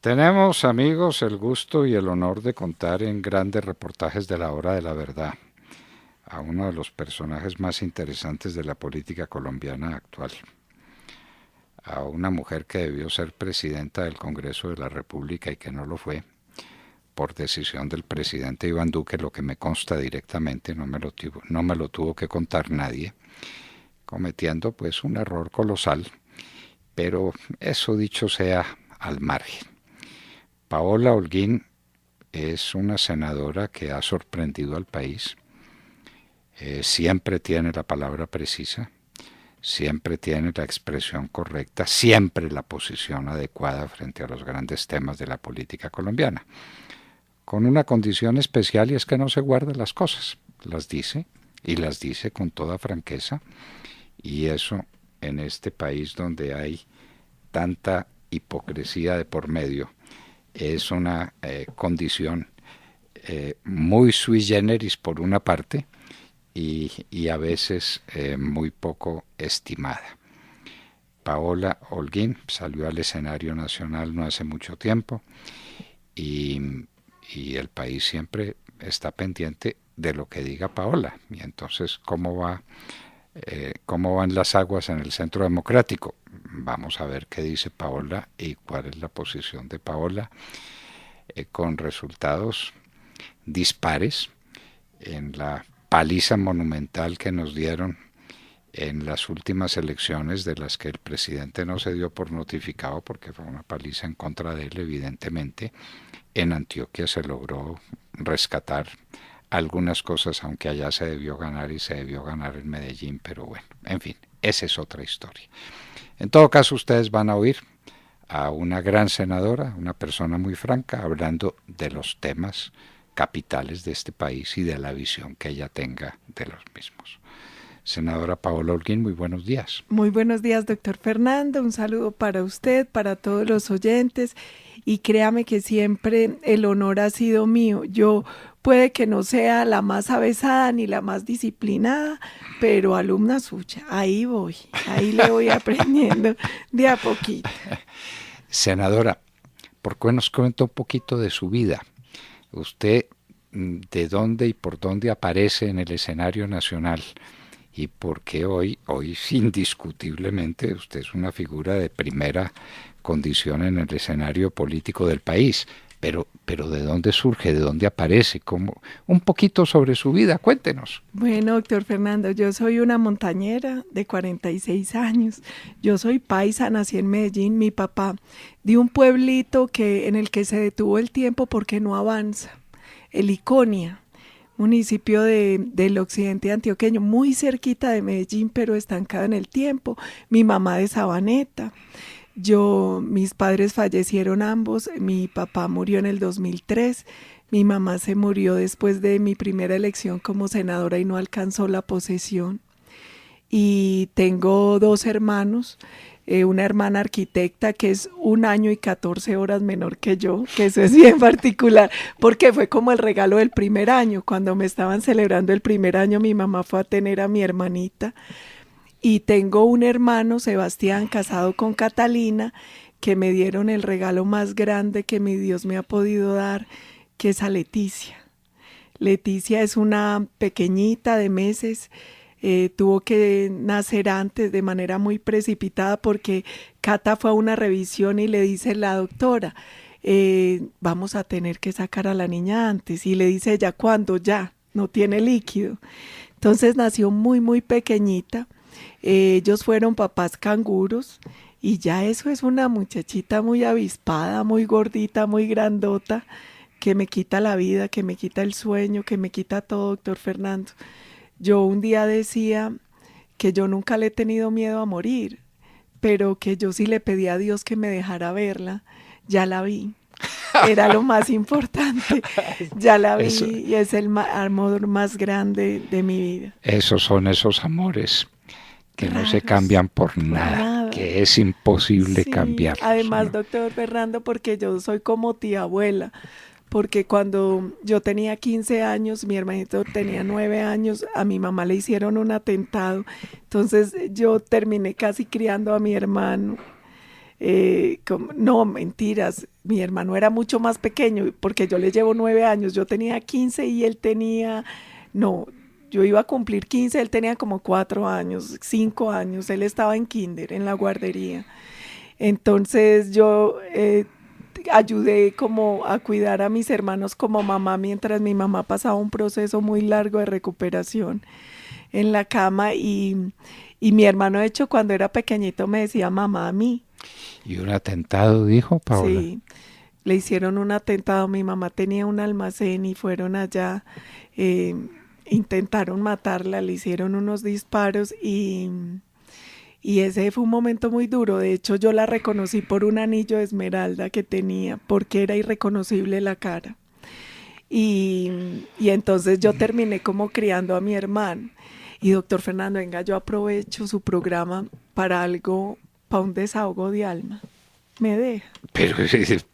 Tenemos, amigos, el gusto y el honor de contar en grandes reportajes de la hora de la verdad a uno de los personajes más interesantes de la política colombiana actual, a una mujer que debió ser presidenta del Congreso de la República y que no lo fue, por decisión del presidente Iván Duque, lo que me consta directamente, no me lo tuvo que contar nadie, cometiendo pues un error colosal, pero eso dicho sea al margen. Paola Holguín es una senadora que ha sorprendido al país. Siempre tiene la palabra precisa, siempre tiene la expresión correcta, siempre la posición adecuada frente a los grandes temas de la política colombiana. Con una condición especial, y es que no se guarda las cosas, las dice, y las dice con toda franqueza, y eso en este país donde hay tanta hipocresía de por medio, es una condición muy sui generis por una parte y a veces muy poco estimada. Paola Holguín salió al escenario nacional no hace mucho tiempo y, y el país siempre está pendiente de lo que diga Paola. Y entonces, ¿cómo van las aguas en el Centro Democrático? Vamos a ver qué dice Paola y cuál es la posición de Paola, con resultados dispares en la paliza monumental que nos dieron en las últimas elecciones, de las que el presidente no se dio por notificado porque fue una paliza en contra de él, evidentemente. En Antioquia se logró rescatar algunas cosas, aunque allá se debió ganar y se debió ganar en Medellín, pero bueno, en fin, esa es otra historia. En todo caso, ustedes van a oír a una gran senadora, una persona muy franca, hablando de los temas capitales de este país y de la visión que ella tenga de los mismos. Senadora Paola Holguín, muy buenos días. Muy buenos días, doctor Fernando. Un saludo para usted, para todos los oyentes. Y créame que siempre el honor ha sido mío. Yo puede que no sea la más avesada ni la más disciplinada, pero alumna suya. Ahí le voy aprendiendo de a poquito. Senadora, ¿por qué nos cuenta un poquito de su vida? Usted, ¿de dónde y por dónde aparece en el escenario nacional? Y por qué hoy indiscutiblemente usted es una figura de primera condición en el escenario político del país. Pero ¿de dónde surge? ¿De dónde aparece? ¿Cómo? Un poquito sobre su vida, cuéntenos. Bueno, doctor Fernando, yo soy una montañera de 46 años. Yo soy paisa, nací en Medellín. Mi papá de un pueblito en el que se detuvo el tiempo porque no avanza, el Iconia, municipio del occidente antioqueño, muy cerquita de Medellín, pero estancado en el tiempo. Mi mamá de Sabaneta. Mis padres fallecieron ambos. Mi papá murió en el 2003. Mi mamá se murió después de mi primera elección como senadora y no alcanzó la posesión. Y tengo dos hermanos, una hermana arquitecta que es 1 año y 14 horas menor que yo, que eso es bien particular, porque fue como el regalo del primer año. Cuando me estaban celebrando el primer año, mi mamá fue a tener a mi hermanita. Y tengo un hermano, Sebastián, casado con Catalina, que me dieron el regalo más grande que mi Dios me ha podido dar, que es a Leticia. Leticia es una pequeñita de meses. Tuvo que nacer antes de manera muy precipitada porque Cata fue a una revisión y le dice la doctora, vamos a tener que sacar a la niña antes. Y le dice ella, ¿cuándo? Ya, no tiene líquido. Entonces nació muy, muy pequeñita. Ellos fueron papás canguros y ya eso es una muchachita muy avispada, muy gordita, muy grandota, que me quita la vida, que me quita el sueño, que me quita todo, doctor Fernando. Yo un día decía que yo nunca le he tenido miedo a morir, pero que yo sí le pedí a Dios que me dejara verla. Ya la vi, era lo más importante. Ya la vi Eso, y es el amor más grande de mi vida. esos son esos amores que no se Raros, cambian por por nada, nada. que es imposible Sí, cambiarlos, además, ¿no? doctor Fernando, porque yo soy como tía abuela, porque cuando yo tenía 15 años, mi hermanito tenía 9 años, a mi mamá le hicieron un atentado, entonces yo terminé casi criando a mi hermano. No, mentiras, mi hermano era mucho más pequeño, porque yo le llevo 9 años, yo tenía 15 y él tenía, no, yo iba a cumplir 15, él tenía como 4 años, 5 años, él estaba en kinder, en la guardería. Entonces yo ayudé como a cuidar a mis hermanos como mamá mientras mi mamá pasaba un proceso muy largo de recuperación en la cama y mi hermano de hecho cuando era pequeñito me decía mamá a mí. ¿Y un atentado, dijo Paola? Sí, le hicieron un atentado, mi mamá tenía un almacén y fueron allá, eh, intentaron matarla, le hicieron unos disparos y ese fue un momento muy duro. De hecho, yo la reconocí por un anillo de esmeralda que tenía, porque era irreconocible la cara. Y entonces yo terminé como criando a mi hermano. Y doctor Fernando, venga, yo aprovecho su programa para algo, para un desahogo de alma. ¿Me deja? Pero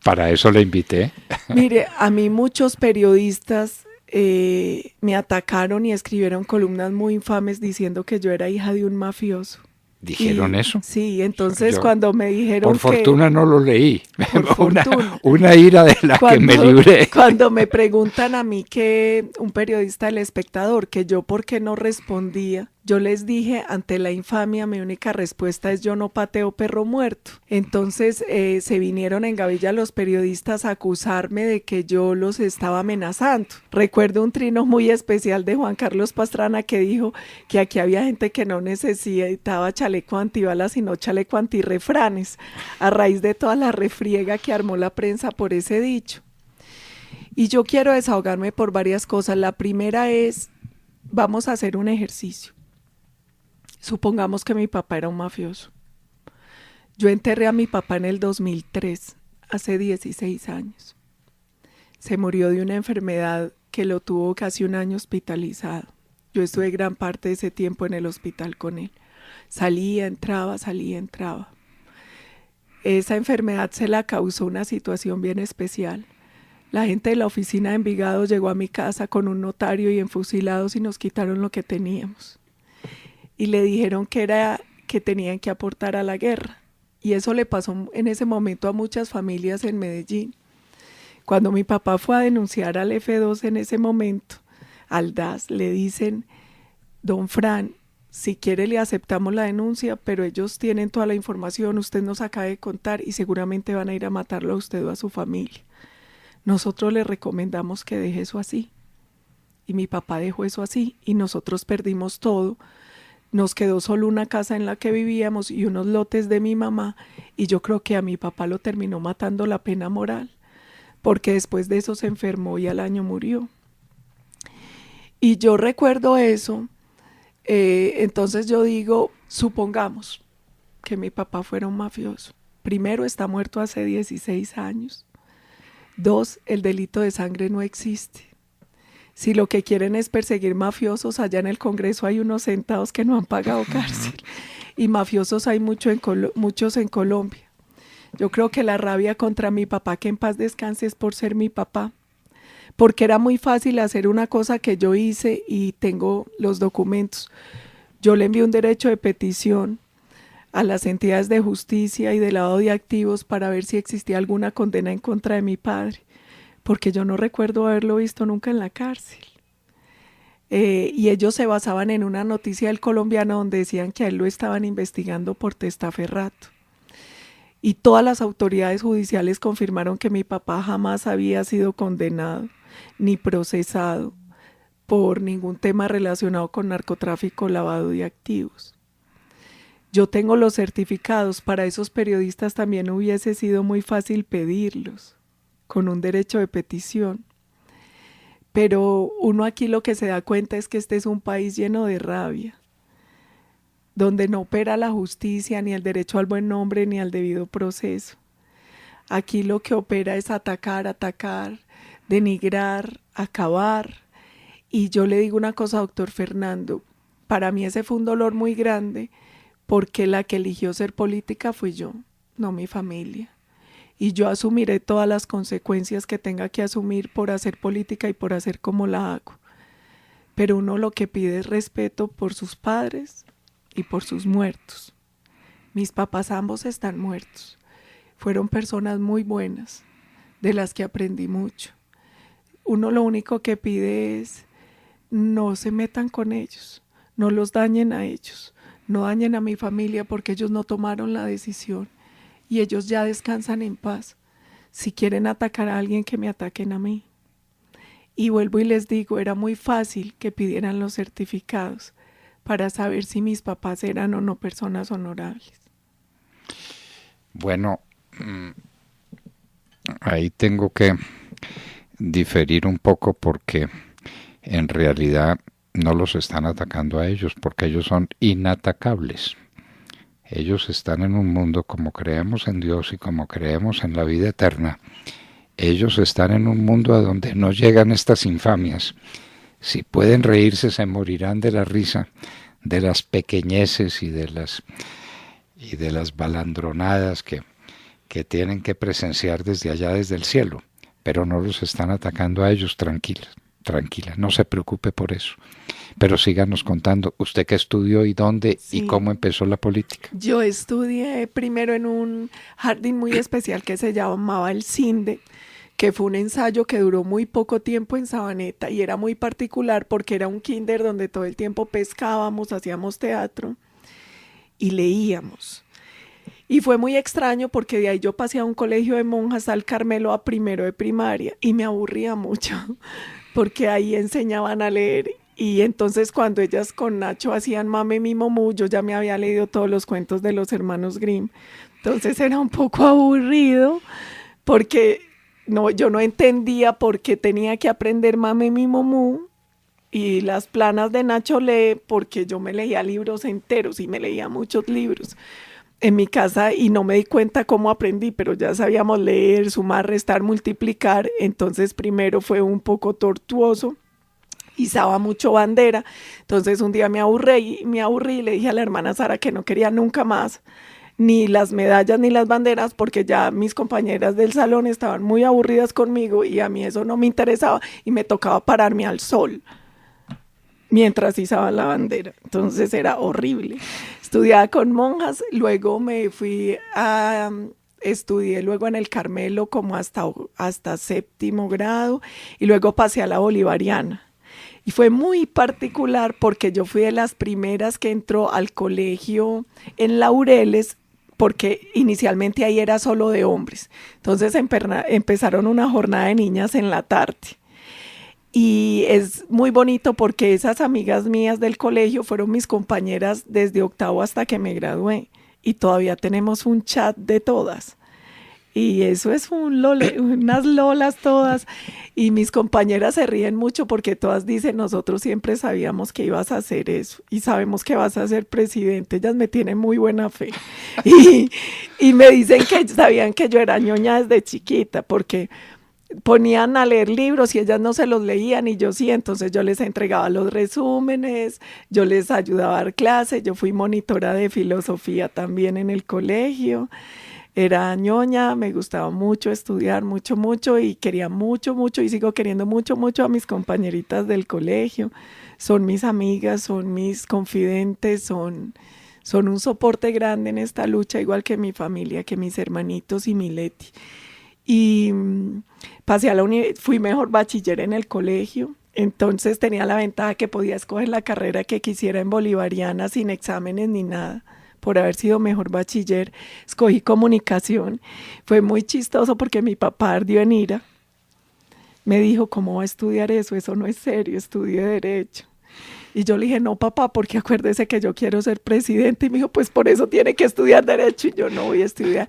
para eso le invité. Mire, a mí muchos periodistas me atacaron y escribieron columnas muy infames diciendo que yo era hija de un mafioso. ¿Dijeron eso? Sí, entonces Yo, cuando me dijeron por fortuna no lo leí. por fortuna. Una ira de la que me libré. Cuando me preguntan a mí que un periodista del Espectador, que yo por qué no respondía, yo les dije, ante la infamia, mi única respuesta es yo no pateo perro muerto. Entonces se vinieron en gavilla los periodistas a acusarme de que yo los estaba amenazando. Recuerdo un trino muy especial de Juan Carlos Pastrana que dijo que aquí había gente que no necesitaba chaleco antibalas, sino chaleco antirrefranes, a raíz de toda la refriega que armó la prensa por ese dicho. Y yo quiero desahogarme por varias cosas. La primera es, vamos a hacer un ejercicio. Supongamos que mi papá era un mafioso. Yo enterré a mi papá en el 2003, hace 16 años. Se murió de una enfermedad que lo tuvo casi un año hospitalizado. Yo estuve gran parte de ese tiempo en el hospital con él. Salía, entraba, salía, entraba. Esa enfermedad se la causó una situación bien especial. La gente de la oficina de Envigado llegó a mi casa con un notario y enfusilados y nos quitaron lo que teníamos. Y le dijeron que era que tenían que aportar a la guerra. Y eso le pasó en ese momento a muchas familias en Medellín. Cuando mi papá fue a denunciar al F2 en ese momento, al DAS, le dicen, don Fran, si quiere le aceptamos la denuncia, pero ellos tienen toda la información, usted nos acaba de contar y seguramente van a ir a matarlo a usted o a su familia. Nosotros le recomendamos que deje eso así. Y mi papá dejó eso así y nosotros perdimos todo. Nos quedó solo una casa en la que vivíamos y unos lotes de mi mamá y yo creo que a mi papá lo terminó matando la pena moral, porque después de eso se enfermó y al año murió. Y yo recuerdo eso, entonces yo digo, supongamos que mi papá fuera un mafioso. Primero, está muerto hace 16 años. 2, el delito de sangre no existe. Si lo que quieren es perseguir mafiosos, allá en el Congreso hay unos sentados que no han pagado cárcel. Y mafiosos hay muchos en Colombia. Yo creo que la rabia contra mi papá, que en paz descanse, es por ser mi papá. Porque era muy fácil hacer una cosa que yo hice y tengo los documentos. Yo le envié un derecho de petición a las entidades de justicia y de lavado de activos para ver si existía alguna condena en contra de mi padre, porque yo no recuerdo haberlo visto nunca en la cárcel. Y ellos se basaban en una noticia del Colombiano donde decían que a él lo estaban investigando por testaferrato. Y todas las autoridades judiciales confirmaron que mi papá jamás había sido condenado ni procesado por ningún tema relacionado con narcotráfico o lavado de activos. Yo tengo los certificados, para esos periodistas también hubiese sido muy fácil pedirlos, con un derecho de petición. Pero uno aquí lo que se da cuenta es que este es un país lleno de rabia, donde no opera la justicia, ni el derecho al buen nombre, ni al debido proceso. Aquí lo que opera es atacar, denigrar, acabar. Y yo le digo una cosa, doctor Fernando, para mí ese fue un dolor muy grande, porque la que eligió ser política fui yo, no mi familia. Y yo asumiré todas las consecuencias que tenga que asumir por hacer política y por hacer como la hago. Pero uno lo que pide es respeto por sus padres y por sus muertos. Mis papás ambos están muertos. Fueron personas muy buenas, de las que aprendí mucho. Uno lo único que pide es no se metan con ellos, no los dañen a ellos, no dañen a mi familia porque ellos no tomaron la decisión y ellos ya descansan en paz. Si quieren atacar a alguien, que me ataquen a mí. Y vuelvo y les digo, era muy fácil que pidieran los certificados para saber si mis papás eran o no personas honorables. Bueno, ahí tengo que diferir un poco porque en realidad no los están atacando a ellos porque ellos son inatacables. Ellos están en un mundo, como creemos en Dios y como creemos en la vida eterna, ellos están en un mundo a donde no llegan estas infamias. Si pueden reírse, se morirán de la risa, de las pequeñeces y de las balandronadas que tienen que presenciar desde allá, desde el cielo. Pero no los están atacando a ellos, tranquila, no se preocupe por eso. Pero síganos contando, ¿usted qué estudió y dónde y cómo empezó la política? Yo estudié primero en un jardín muy especial que se llamaba el CINDE, que fue un ensayo que duró muy poco tiempo en Sabaneta y era muy particular porque era un kinder donde todo el tiempo pescábamos, hacíamos teatro y leíamos. Y fue muy extraño porque de ahí yo pasé a un colegio de monjas al Carmelo a primero de primaria y me aburría mucho porque ahí enseñaban a leer. Y entonces cuando ellas con Nacho hacían Mame mi Momú, yo ya me había leído todos los cuentos de los hermanos Grimm. Entonces era un poco aburrido porque yo no entendía por qué tenía que aprender Mame mi Momú y las planas de Nacho Lee, porque yo me leía libros enteros y me leía muchos libros en mi casa y no me di cuenta cómo aprendí, pero ya sabíamos leer, sumar, restar, multiplicar. Entonces primero fue un poco tortuoso. Izaba mucho bandera, entonces un día me aburrí y le dije a la hermana Sara que no quería nunca más ni las medallas ni las banderas porque ya mis compañeras del salón estaban muy aburridas conmigo y a mí eso no me interesaba y me tocaba pararme al sol mientras izaban la bandera, entonces era horrible. Estudiaba con monjas, luego me fui a... estudié luego en el Carmelo como hasta séptimo grado y luego pasé a la Bolivariana. Y fue muy particular porque yo fui de las primeras que entró al colegio en Laureles, porque inicialmente ahí era solo de hombres. Entonces empezaron una jornada de niñas en la tarde. Y es muy bonito porque esas amigas mías del colegio fueron mis compañeras desde octavo hasta que me gradué. Y todavía tenemos un chat de todas. Y eso es unas lolas todas. Y mis compañeras se ríen mucho porque todas dicen, nosotros siempre sabíamos que ibas a hacer eso y sabemos que vas a ser presidente. Ellas me tienen muy buena fe. Y me dicen que sabían que yo era ñoña desde chiquita porque ponían a leer libros y ellas no se los leían y yo sí, entonces yo les entregaba los resúmenes, yo les ayudaba a dar clases, yo fui monitora de filosofía también en el colegio. Era ñoña, me gustaba mucho estudiar, mucho, y quería mucho, y sigo queriendo mucho a mis compañeritas del colegio. Son mis amigas, son mis confidentes, son un soporte grande en esta lucha, igual que mi familia, que mis hermanitos y mi Leti. Y pasé a fui mejor bachiller en el colegio. Entonces tenía la ventaja que podía escoger la carrera que quisiera en Bolivariana sin exámenes ni nada. Por haber sido mejor bachiller, escogí comunicación. Fue muy chistoso porque mi papá ardió en ira. Me dijo, ¿cómo va a estudiar eso? Eso no es serio, estudie Derecho. Y yo le dije, no, papá, porque acuérdese que yo quiero ser presidente. Y me dijo, pues por eso tiene que estudiar Derecho. Y yo no voy a estudiar.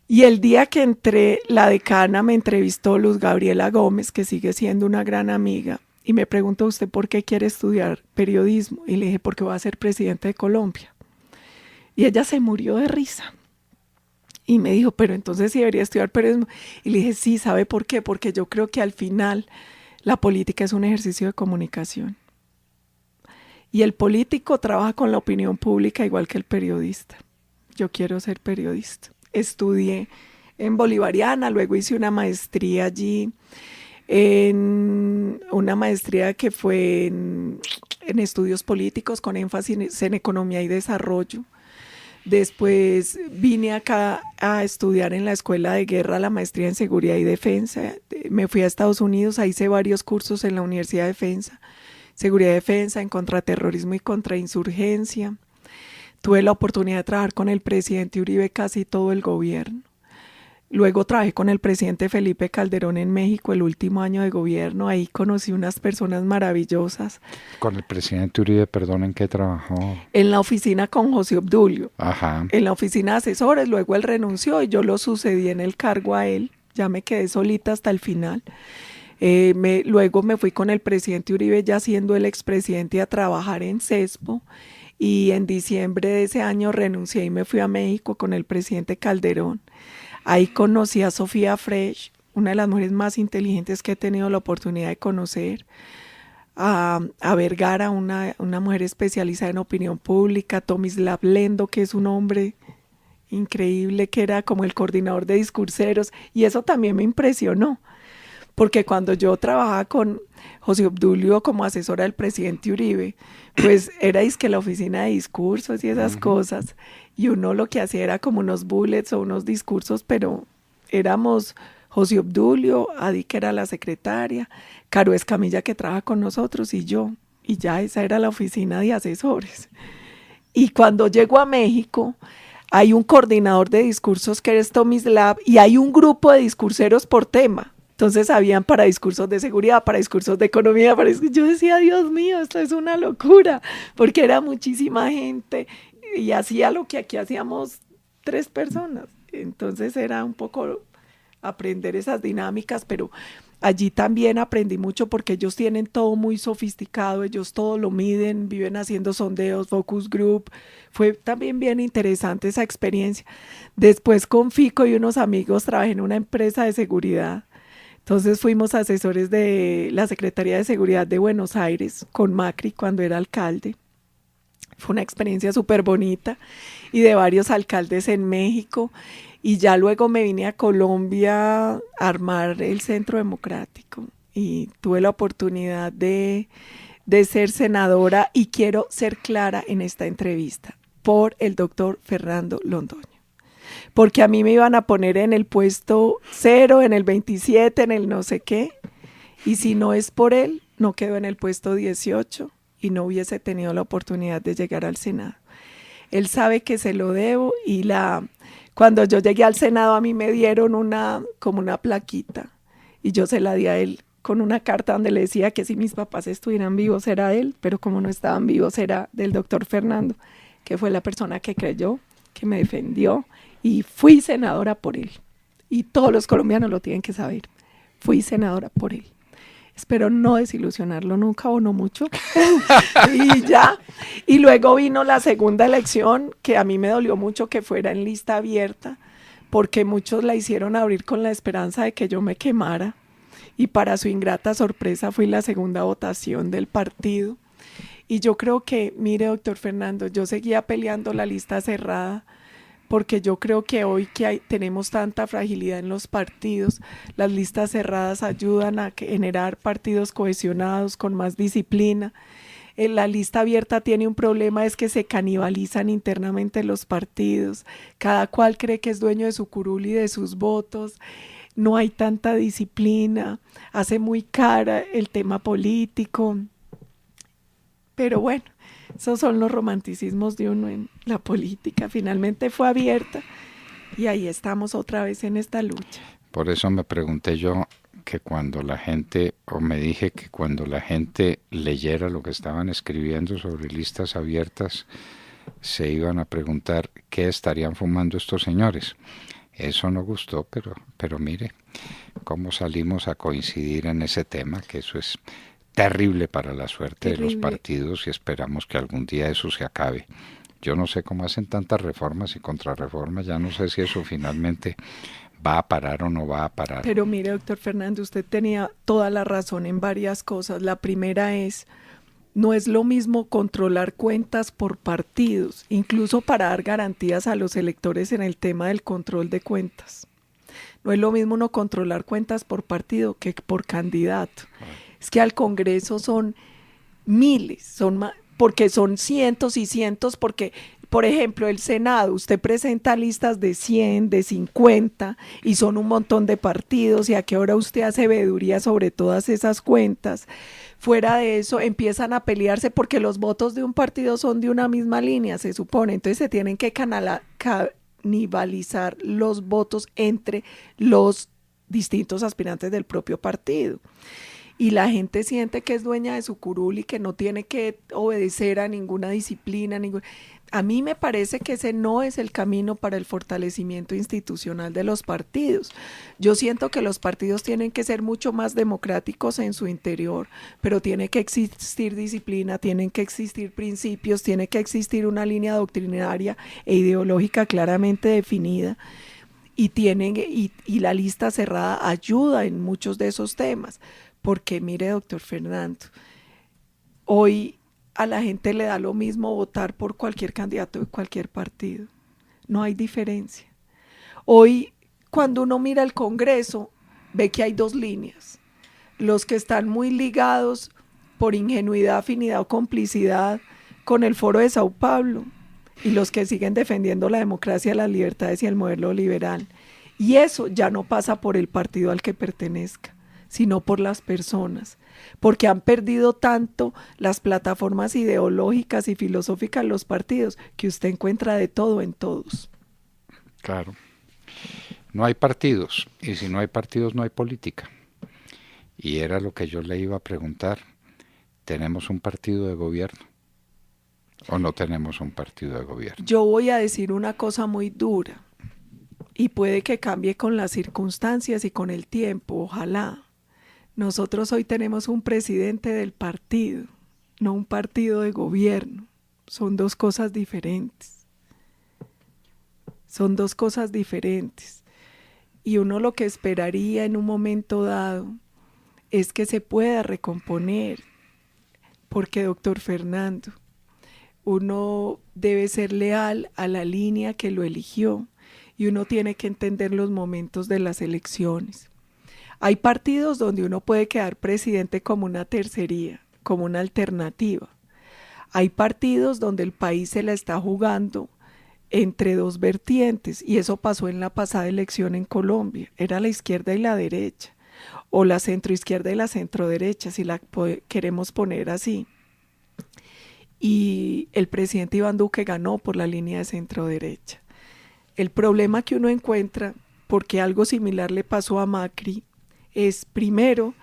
Y el día que entré, la decana me entrevistó, Luz Gabriela Gómez, que sigue siendo una gran amiga. Y me preguntó, ¿usted por qué quiere estudiar periodismo? Y le dije, porque voy a ser presidente de Colombia. Y ella se murió de risa. Y me dijo, pero entonces sí debería estudiar periodismo. Y le dije, sí, ¿sabe por qué? Porque yo creo que al final la política es un ejercicio de comunicación. Y el político trabaja con la opinión pública igual que el periodista. Yo quiero ser periodista. Estudié en Bolivariana, luego hice una maestría allí, una maestría que fue en estudios políticos con énfasis en economía y desarrollo. Después vine acá a estudiar en la Escuela de Guerra la maestría en Seguridad y Defensa. Me fui a Estados Unidos, ahí hice varios cursos en la Universidad de Defensa, Seguridad y Defensa, en contraterrorismo y contrainsurgencia. Tuve la oportunidad de trabajar con el presidente Uribe casi todo el gobierno. Luego trabajé con el presidente Felipe Calderón en México el último año de gobierno. Ahí conocí unas personas maravillosas. Con el presidente Uribe, perdón, ¿en qué trabajó? En la oficina con José Obdulio. Ajá. En la oficina de asesores. Luego él renunció y yo lo sucedí en el cargo a él. Ya me quedé solita hasta el final. Luego me fui con el presidente Uribe, ya siendo el expresidente, a trabajar en CESPO. Y en diciembre de ese año renuncié y me fui a México con el presidente Calderón. Ahí conocí a Sofía Fresh, una de las mujeres más inteligentes que he tenido la oportunidad de conocer, a Vergara, una mujer especializada en opinión pública, Tomislav Lendo, que es un hombre increíble, que era como el coordinador de discurseros, y eso también me impresionó, porque cuando yo trabajaba con José Obdulio como asesora del presidente Uribe, pues era que la oficina de discursos y esas cosas, y uno lo que hacía era como unos bullets o unos discursos, pero éramos José Obdulio, Adi, que era la secretaria, Caro Escamilla, que trabaja con nosotros, y yo, y ya esa era la oficina de asesores. Y cuando llego a México, hay un coordinador de discursos que es Tomislav, y hay un grupo de discurseros por tema. Entonces habían para discursos de seguridad, para discursos de economía, yo decía, Dios mío, esto es una locura, porque era muchísima gente y hacía lo que aquí hacíamos 3 personas. Entonces era un poco aprender esas dinámicas, pero allí también aprendí mucho porque ellos tienen todo muy sofisticado, ellos todo lo miden, viven haciendo sondeos, focus group. Fue también bien interesante esa experiencia. Después con Fico y unos amigos trabajé en una empresa de seguridad. Entonces fuimos asesores de la Secretaría de Seguridad de Buenos Aires con Macri cuando era alcalde. Fue una experiencia súper bonita, y de varios alcaldes en México. Y ya luego me vine a Colombia a armar el Centro Democrático y tuve la oportunidad de ser senadora, y quiero ser clara en esta entrevista, por el doctor Fernando Londoño. Porque a mí me iban a poner en el puesto 0, en el 27, en el no sé qué, y si no es por él, no quedo en el puesto 18 y no hubiese tenido la oportunidad de llegar al Senado. Él sabe que se lo debo, y cuando yo llegué al Senado a mí me dieron como una plaquita, y yo se la di a él con una carta donde le decía que si mis papás estuvieran vivos era de él, pero como no estaban vivos era del doctor Fernando, que fue la persona que creyó, que me defendió, y fui senadora por él. Y todos los colombianos lo tienen que saber. Fui senadora por él. Espero no desilusionarlo nunca, o no mucho. Y ya. Y luego vino la segunda elección, que a mí me dolió mucho que fuera en lista abierta, porque muchos la hicieron abrir con la esperanza de que yo me quemara. Y para su ingrata sorpresa fui la segunda votación del partido. Y yo creo que, mire, doctor Fernando, yo seguía peleando la lista cerrada, porque yo creo que hoy que tenemos tanta fragilidad en los partidos, las listas cerradas ayudan a generar partidos cohesionados, con más disciplina. La lista abierta tiene un problema, es que se canibalizan internamente los partidos, cada cual cree que es dueño de su curul y de sus votos, no hay tanta disciplina, hace muy cara el tema político, pero bueno, esos son los romanticismos de uno en la política. Finalmente fue abierta y ahí estamos otra vez en esta lucha. Por eso me pregunté yo que cuando la gente, o me dije que cuando la gente leyera lo que estaban escribiendo sobre listas abiertas, se iban a preguntar qué estarían fumando estos señores. Eso no gustó, pero mire cómo salimos a coincidir en ese tema, que eso es terrible para la suerte de los partidos, y esperamos que algún día eso se acabe. Yo no sé cómo hacen tantas reformas y contrarreformas, ya no sé si eso finalmente va a parar o no va a parar. Pero mire, doctor Fernando, usted tenía toda la razón en varias cosas. La primera es, no es lo mismo controlar cuentas por partidos, incluso para dar garantías a los electores en el tema del control de cuentas. No es lo mismo uno controlar cuentas por partido que por candidato. Es que al Congreso son miles, porque son cientos y cientos, porque por ejemplo, el Senado, usted presenta listas de 100, de 50 y son un montón de partidos y a qué hora usted hace veeduría sobre todas esas cuentas. Fuera de eso empiezan a pelearse porque los votos de un partido son de una misma línea, se supone, entonces se tienen que canibalizar los votos entre los distintos aspirantes del propio partido. Y la gente siente que es dueña de su curul y que no tiene que obedecer a ninguna disciplina. A mí me parece que ese no es el camino para el fortalecimiento institucional de los partidos. Yo siento que los partidos tienen que ser mucho más democráticos en su interior, pero tiene que existir disciplina, tienen que existir principios, tiene que existir una línea doctrinaria e ideológica claramente definida. Y la lista cerrada ayuda en muchos de esos temas. Porque mire, doctor Fernando, hoy a la gente le da lo mismo votar por cualquier candidato de cualquier partido. No hay diferencia. Hoy, cuando uno mira el Congreso, ve que hay dos líneas. Los que están muy ligados por ingenuidad, afinidad o complicidad con el Foro de Sao Paulo y los que siguen defendiendo la democracia, las libertades y el modelo liberal. Y eso ya no pasa por el partido al que pertenezca, sino por las personas, porque han perdido tanto las plataformas ideológicas y filosóficas los partidos, que usted encuentra de todo en todos. Claro, no hay partidos, y si no hay partidos no hay política. Y era lo que yo le iba a preguntar, ¿tenemos un partido de gobierno o no tenemos un partido de gobierno? Yo voy a decir una cosa muy dura, y puede que cambie con las circunstancias y con el tiempo, ojalá. Nosotros hoy tenemos un presidente del partido, no un partido de gobierno. Son dos cosas diferentes. Son dos cosas diferentes. Y uno lo que esperaría en un momento dado es que se pueda recomponer. Porque, doctor Fernando, uno debe ser leal a la línea que lo eligió y uno tiene que entender los momentos de las elecciones. Hay partidos donde uno puede quedar presidente como una tercería, como una alternativa. Hay partidos donde el país se la está jugando entre dos vertientes, y eso pasó en la pasada elección en Colombia. Era la izquierda y la derecha, o la centroizquierda y la centroderecha, si la queremos poner así. Y el presidente Iván Duque ganó por la línea de centroderecha. El problema que uno encuentra, porque algo similar le pasó a Macri, es primero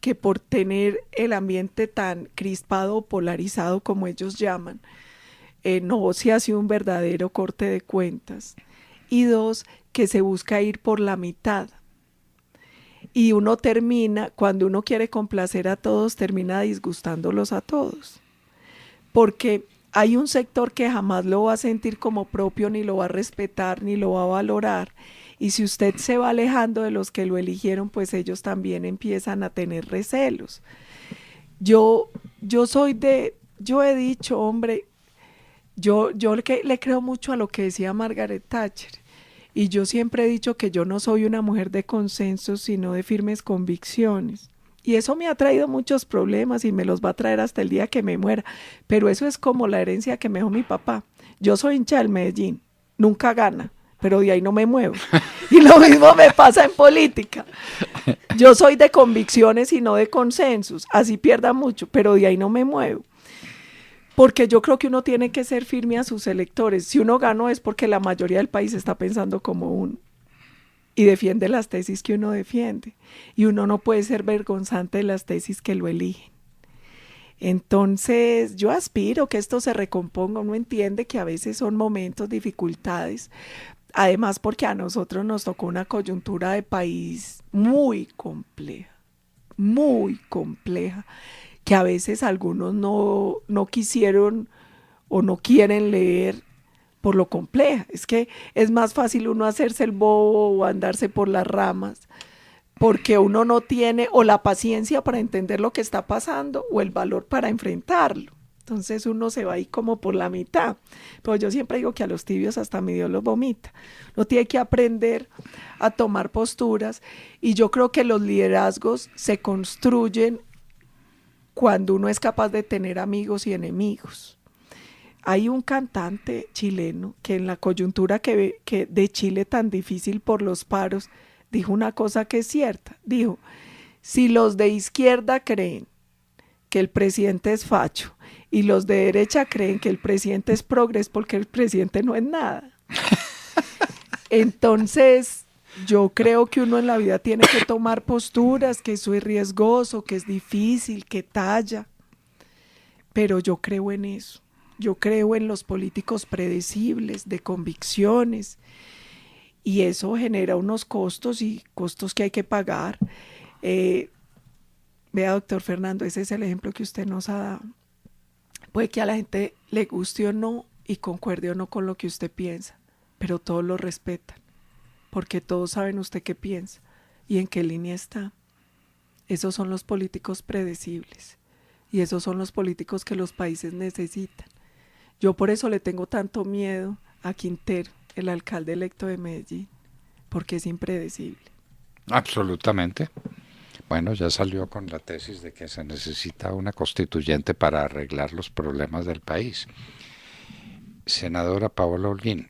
que por tener el ambiente tan crispado o polarizado como ellos llaman, no se hace un verdadero corte de cuentas, y dos, que se busca ir por la mitad, y uno termina, cuando uno quiere complacer a todos, termina disgustándolos a todos, porque hay un sector que jamás lo va a sentir como propio, ni lo va a respetar, ni lo va a valorar. Y si usted se va alejando de los que lo eligieron, pues ellos también empiezan a tener recelos. Yo he dicho, hombre, yo le creo mucho a lo que decía Margaret Thatcher. Y yo siempre he dicho que yo no soy una mujer de consensos, sino de firmes convicciones. Y eso me ha traído muchos problemas y me los va a traer hasta el día que me muera. Pero eso es como la herencia que me dejó mi papá. Yo soy hincha del Medellín, nunca gana, pero de ahí no me muevo. Y lo mismo me pasa en política. Yo soy de convicciones y no de consensos, así pierda mucho, pero de ahí no me muevo. Porque yo creo que uno tiene que ser firme a sus electores. Si uno ganó es porque la mayoría del país está pensando como uno y defiende las tesis que uno defiende. Y uno no puede ser vergonzante de las tesis que lo eligen. Entonces yo aspiro que esto se recomponga. Uno entiende que a veces son momentos, dificultades, además porque a nosotros nos tocó una coyuntura de país muy compleja, que a veces algunos no quisieron o no quieren leer por lo compleja. Es que es más fácil uno hacerse el bobo o andarse por las ramas, porque uno no tiene o la paciencia para entender lo que está pasando o el valor para enfrentarlo. Entonces uno se va ahí como por la mitad. Pero yo siempre digo que a los tibios hasta mi Dios los vomita. Uno tiene que aprender a tomar posturas, y yo creo que los liderazgos se construyen cuando uno es capaz de tener amigos y enemigos. hay un cantante chileno que en la coyuntura que de Chile tan difícil por los paros, dijo una cosa que es cierta. Dijo, si los de izquierda creen que el presidente es facho y los de derecha creen que el presidente es progres, porque el presidente no es nada. Entonces, yo creo que uno en la vida tiene que tomar posturas, que eso es riesgoso, que es difícil, que talla, pero yo creo en eso. Yo creo en los políticos predecibles, de convicciones, y eso genera unos costos y costos que hay que pagar. Vea, doctor Fernando, ese es el ejemplo que usted nos ha dado. Puede que a la gente le guste o no y concuerde o no con lo que usted piensa, pero todos lo respetan, porque todos saben usted qué piensa y en qué línea está. Esos son los políticos predecibles y esos son los políticos que los países necesitan. Yo por eso le tengo tanto miedo a Quintero, el alcalde electo de Medellín, porque es impredecible. Absolutamente. Bueno, ya salió con la tesis de que se necesita una constituyente para arreglar los problemas del país. Senadora Paola Holguín,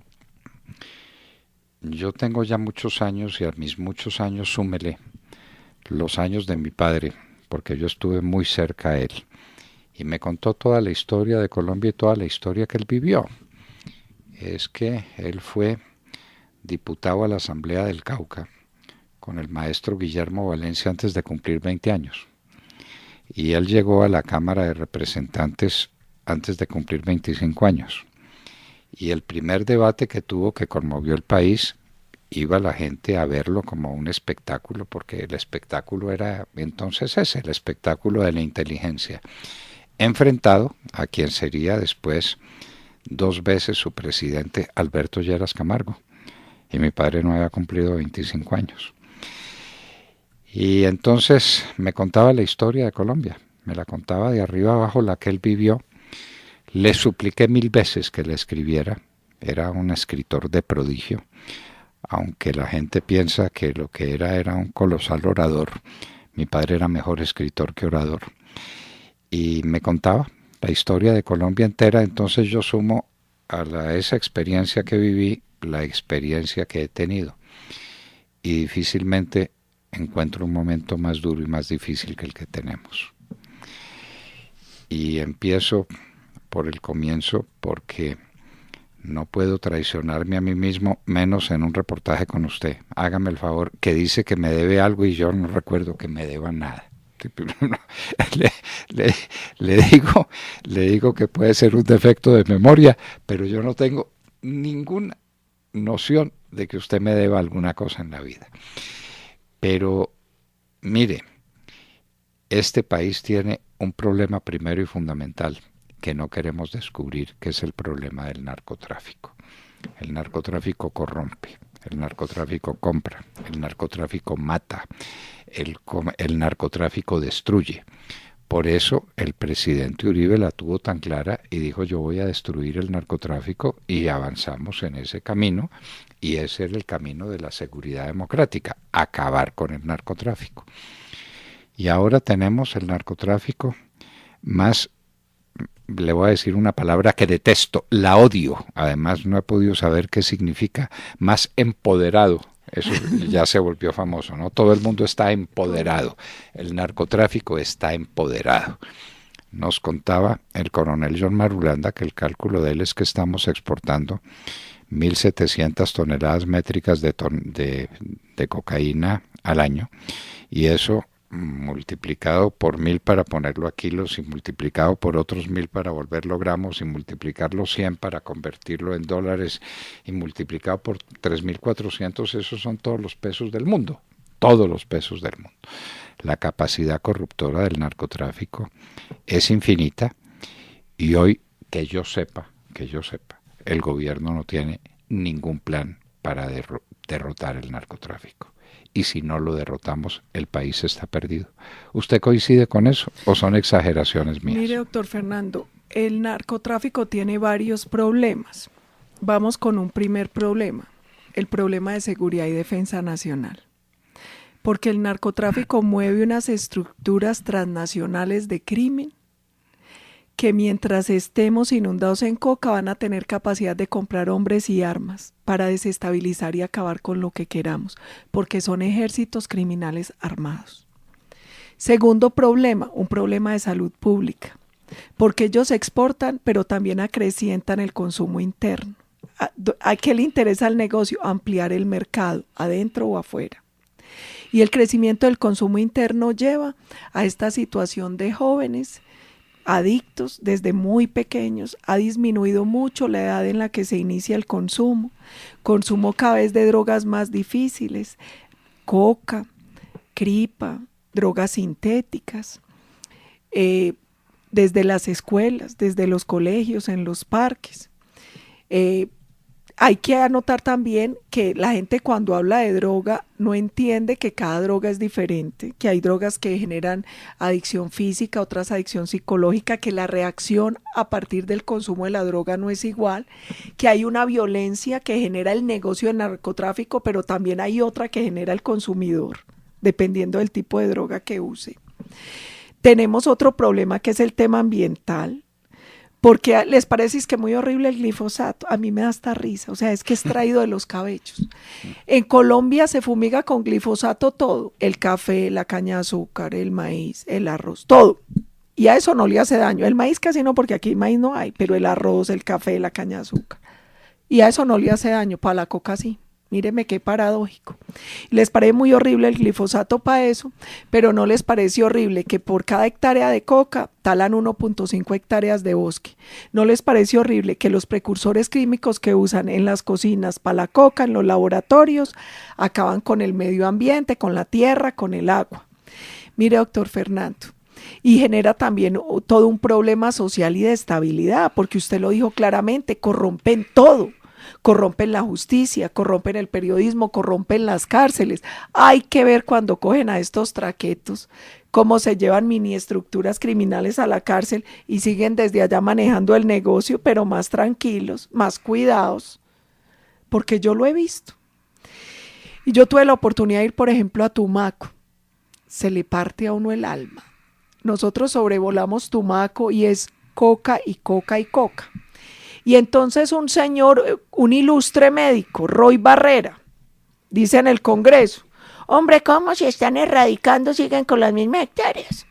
yo tengo ya muchos años y a mis muchos años súmele los años de mi padre, porque yo estuve muy cerca a él. Y me contó toda la historia de Colombia y toda la historia que él vivió. Es que él fue diputado a la Asamblea del Cauca con el maestro Guillermo Valencia antes de cumplir 20 años. Y él llegó a la Cámara de Representantes antes de cumplir 25 años. Y el primer debate que tuvo, que conmovió el país, iba la gente a verlo como un espectáculo, porque el espectáculo era entonces ese, el espectáculo de la inteligencia, enfrentado a quien sería después 2 veces su presidente, Alberto Lleras Camargo, y mi padre no había cumplido 25 años. Y entonces me contaba la historia de Colombia, me la contaba de arriba abajo, la que él vivió. Le supliqué 1000 veces que le escribiera, era un escritor de prodigio, aunque la gente piensa que lo que era un colosal orador. Mi padre era mejor escritor que orador. Y me contaba la historia de Colombia entera, entonces yo sumo a esa experiencia que viví, la experiencia que he tenido. Y difícilmente encuentro un momento más duro y más difícil que el que tenemos. Y empiezo por el comienzo, porque no puedo traicionarme a mí mismo, menos en un reportaje con usted. Hágame el favor, que dice que me debe algo y yo no recuerdo que me deba nada. Le digo que puede ser un defecto de memoria, pero yo no tengo ninguna noción de que usted me deba alguna cosa en la vida. Pero mire, este país tiene un problema primero y fundamental que no queremos descubrir, que es el problema del narcotráfico. El narcotráfico corrompe, el narcotráfico compra, el narcotráfico mata, el narcotráfico destruye. Por eso el presidente Uribe la tuvo tan clara y dijo: yo voy a destruir el narcotráfico, y avanzamos en ese camino, y ese era el camino de la seguridad democrática, acabar con el narcotráfico. Y ahora tenemos el narcotráfico más, le voy a decir una palabra que detesto, la odio, además no he podido saber qué significa, más empoderado. Eso ya se volvió famoso, ¿no? Todo el mundo está empoderado, el narcotráfico está empoderado. Nos contaba el coronel John Marulanda que el cálculo de él es que estamos exportando 1.700 toneladas métricas de cocaína al año, y eso multiplicado por 1000 para ponerlo a kilos, y multiplicado por otros 1000 para volverlo gramos, y multiplicarlo 100 para convertirlo en dólares, y multiplicado por 3400, esos son todos los pesos del mundo, todos los pesos del mundo. La capacidad corruptora del narcotráfico es infinita, y hoy, que yo sepa, el gobierno no tiene ningún plan para derrotar el narcotráfico. Y si no lo derrotamos, el país está perdido. ¿Usted coincide con eso o son exageraciones mías? Mire, doctor Fernando, el narcotráfico tiene varios problemas. Vamos con un primer problema, el problema de seguridad y defensa nacional. Porque el narcotráfico mueve unas estructuras transnacionales de crimen que mientras estemos inundados en coca van a tener capacidad de comprar hombres y armas para desestabilizar y acabar con lo que queramos, porque son ejércitos criminales armados. Segundo problema, un problema de salud pública, porque ellos exportan, pero también acrecientan el consumo interno. ¿A qué le interesa al negocio? Ampliar el mercado, adentro o afuera. Y el crecimiento del consumo interno lleva a esta situación de jóvenes adictos desde muy pequeños. Ha disminuido mucho la edad en la que se inicia el consumo cada vez de drogas más difíciles, coca, cripa, drogas sintéticas, desde las escuelas, desde los colegios, en los parques. Hay que anotar también que la gente cuando habla de droga no entiende que cada droga es diferente, que hay drogas que generan adicción física, otras adicción psicológica, que la reacción a partir del consumo de la droga no es igual, que hay una violencia que genera el negocio del narcotráfico, pero también hay otra que genera el consumidor, dependiendo del tipo de droga que use. Tenemos otro problema que es el tema ambiental. Porque les parece que muy horrible el glifosato. A mí me da hasta risa, o sea, es que es traído de los cabellos. En Colombia se fumiga con glifosato todo, el café, la caña de azúcar, el maíz, el arroz, todo. Y a eso no le hace daño. El maíz casi no, porque aquí maíz no hay, pero el arroz, el café, la caña de azúcar. Y a eso no le hace daño, para la coca sí. Míreme qué paradójico. Les parece muy horrible el glifosato para eso, pero no les parece horrible que por cada hectárea de coca talan 1.5 hectáreas de bosque. No les parece horrible que los precursores químicos que usan en las cocinas para la coca, en los laboratorios, acaban con el medio ambiente, con la tierra, con el agua. Mire, doctor Fernando, y genera también todo un problema social y de estabilidad, porque usted lo dijo claramente, corrompen todo. Corrompen la justicia, corrompen el periodismo, corrompen las cárceles. Hay que ver cuando cogen a estos traquetos, cómo se llevan mini estructuras criminales a la cárcel y siguen desde allá manejando el negocio, pero más tranquilos, más cuidados, porque yo lo he visto. Y yo tuve la oportunidad de ir, por ejemplo, a Tumaco. Se le parte a uno el alma. Nosotros sobrevolamos Tumaco y es coca y coca y coca. Y entonces un señor, un ilustre médico, Roy Barrera, dice en el Congreso, hombre, ¿cómo se están erradicando? Siguen con las mismas hectáreas.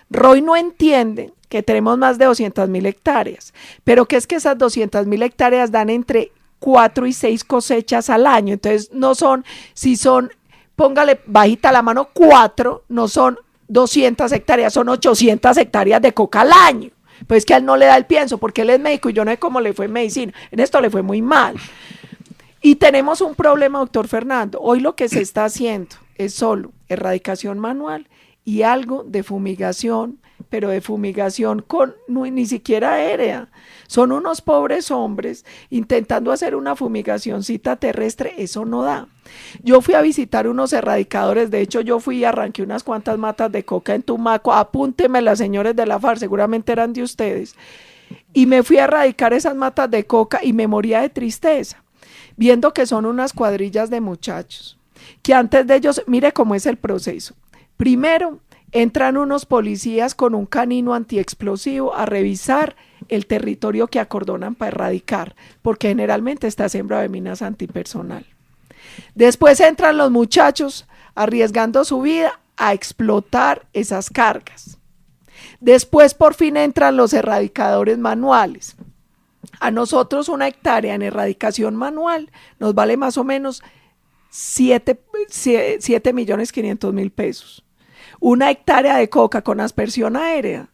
Roy no entiende que tenemos más de 200.000 hectáreas, pero que es que esas 200.000 hectáreas dan entre 4 y 6 cosechas al año. Entonces no son, si son, póngale bajita la mano, 4, no son 200 hectáreas, son 800 hectáreas de coca al año. Pues que a él no le da el pienso, porque él es médico y yo no sé cómo le fue en medicina. En esto le fue muy mal. Y tenemos un problema, doctor Fernando. Hoy lo que se está haciendo es solo erradicación manual y algo de fumigación, pero de fumigación con ni siquiera aérea. Son unos pobres hombres intentando hacer una fumigacioncita terrestre, eso no da. Yo fui a visitar unos erradicadores, de hecho yo fui y arranqué unas cuantas matas de coca en Tumaco, apúntenme señores de la FARC, seguramente eran de ustedes, y me fui a erradicar esas matas de coca y me moría de tristeza, viendo que son unas cuadrillas de muchachos, que antes de ellos, mire cómo es el proceso, primero entran unos policías con un canino antiexplosivo a revisar el territorio que acordonan para erradicar, porque generalmente está sembrado de minas antipersonal. Después entran los muchachos arriesgando su vida a explotar esas cargas. Después por fin entran los erradicadores manuales. A nosotros una hectárea en erradicación manual nos vale más o menos 7.500.000 pesos. Una hectárea de coca con aspersión aérea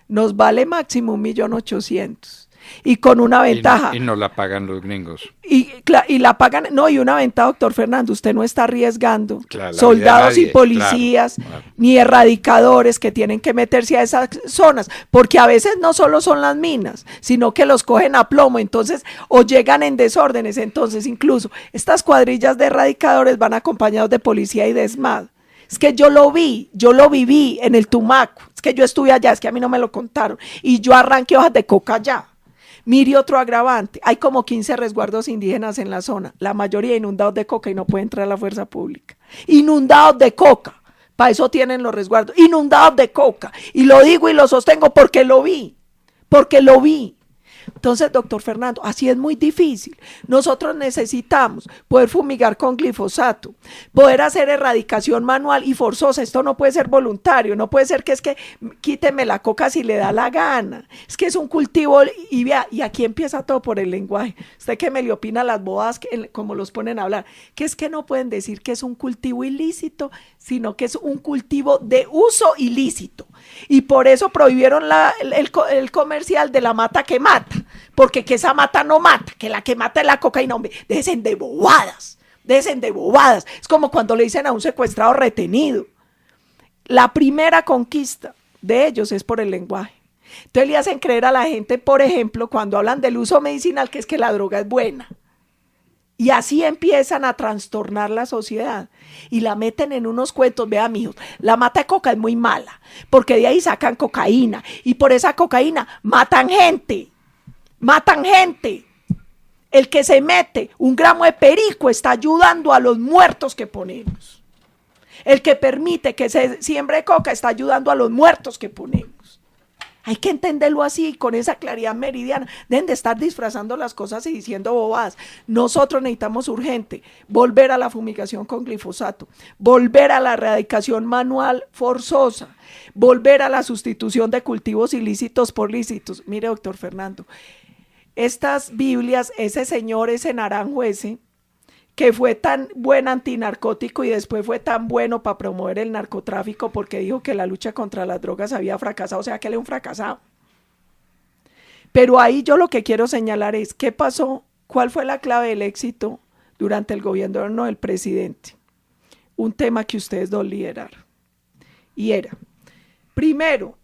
nos vale máximo 1.800.000. Y con una ventaja. Y no la pagan los gringos. Y la pagan, no, y una ventaja, doctor Fernando, usted no está arriesgando claro, soldados y policías, claro. Ni erradicadores que tienen que meterse a esas zonas, porque a veces no solo son las minas, sino que los cogen a plomo, entonces, o llegan en desórdenes, entonces incluso estas cuadrillas de erradicadores van acompañados de policía y de ESMAD. Es que yo lo viví en el Tumaco, es que yo estuve allá, es que a mí no me lo contaron, y yo arranqué hojas de coca allá. Mire otro agravante, hay como 15 resguardos indígenas en la zona, la mayoría inundados de coca y no puede entrar la fuerza pública. Inundados de coca, para eso tienen los resguardos, inundados de coca. Y lo digo y lo sostengo porque lo vi, porque lo vi. Entonces, doctor Fernando, así es muy difícil. Nosotros necesitamos poder fumigar con glifosato, poder hacer erradicación manual y forzosa. Esto no puede ser voluntario, no puede ser que es que quíteme la coca si le da la gana. Es que es un cultivo y vea, y aquí empieza todo por el lenguaje. Usted que me le opina las bobadas, como los ponen a hablar, que es que no pueden decir que es un cultivo ilícito, sino que es un cultivo de uso ilícito. Y por eso prohibieron el comercial de la mata que mata. Porque que esa mata no mata, que la que mata es la cocaína, hombre, déjense de bobadas, déjense de bobadas. Es como cuando le dicen a un secuestrado retenido. La primera conquista de ellos es por el lenguaje. Entonces le hacen creer a la gente, por ejemplo, cuando hablan del uso medicinal, que es que la droga es buena. Y así empiezan a trastornar la sociedad y la meten en unos cuentos. Vean, mijos, la mata de coca es muy mala, porque de ahí sacan cocaína y por esa cocaína matan gente. Matan gente. El que se mete un gramo de perico está ayudando a los muertos que ponemos. El que permite que se siembre coca está ayudando a los muertos que ponemos. Hay que entenderlo así, con esa claridad meridiana. Deben de estar disfrazando las cosas y diciendo bobadas. Nosotros necesitamos urgente volver a la fumigación con glifosato, volver a la erradicación manual forzosa, volver a la sustitución de cultivos ilícitos por lícitos. Mire, doctor Fernando, estas Biblias, ese señor, ese naranjo ese, que fue tan buen antinarcótico y después fue tan bueno para promover el narcotráfico porque dijo que la lucha contra las drogas había fracasado, o sea que él es un fracasado. Pero ahí yo lo que quiero señalar es, ¿qué pasó? ¿Cuál fue la clave del éxito durante el gobierno del presidente? Un tema que ustedes dos lideraron. Y era, primero,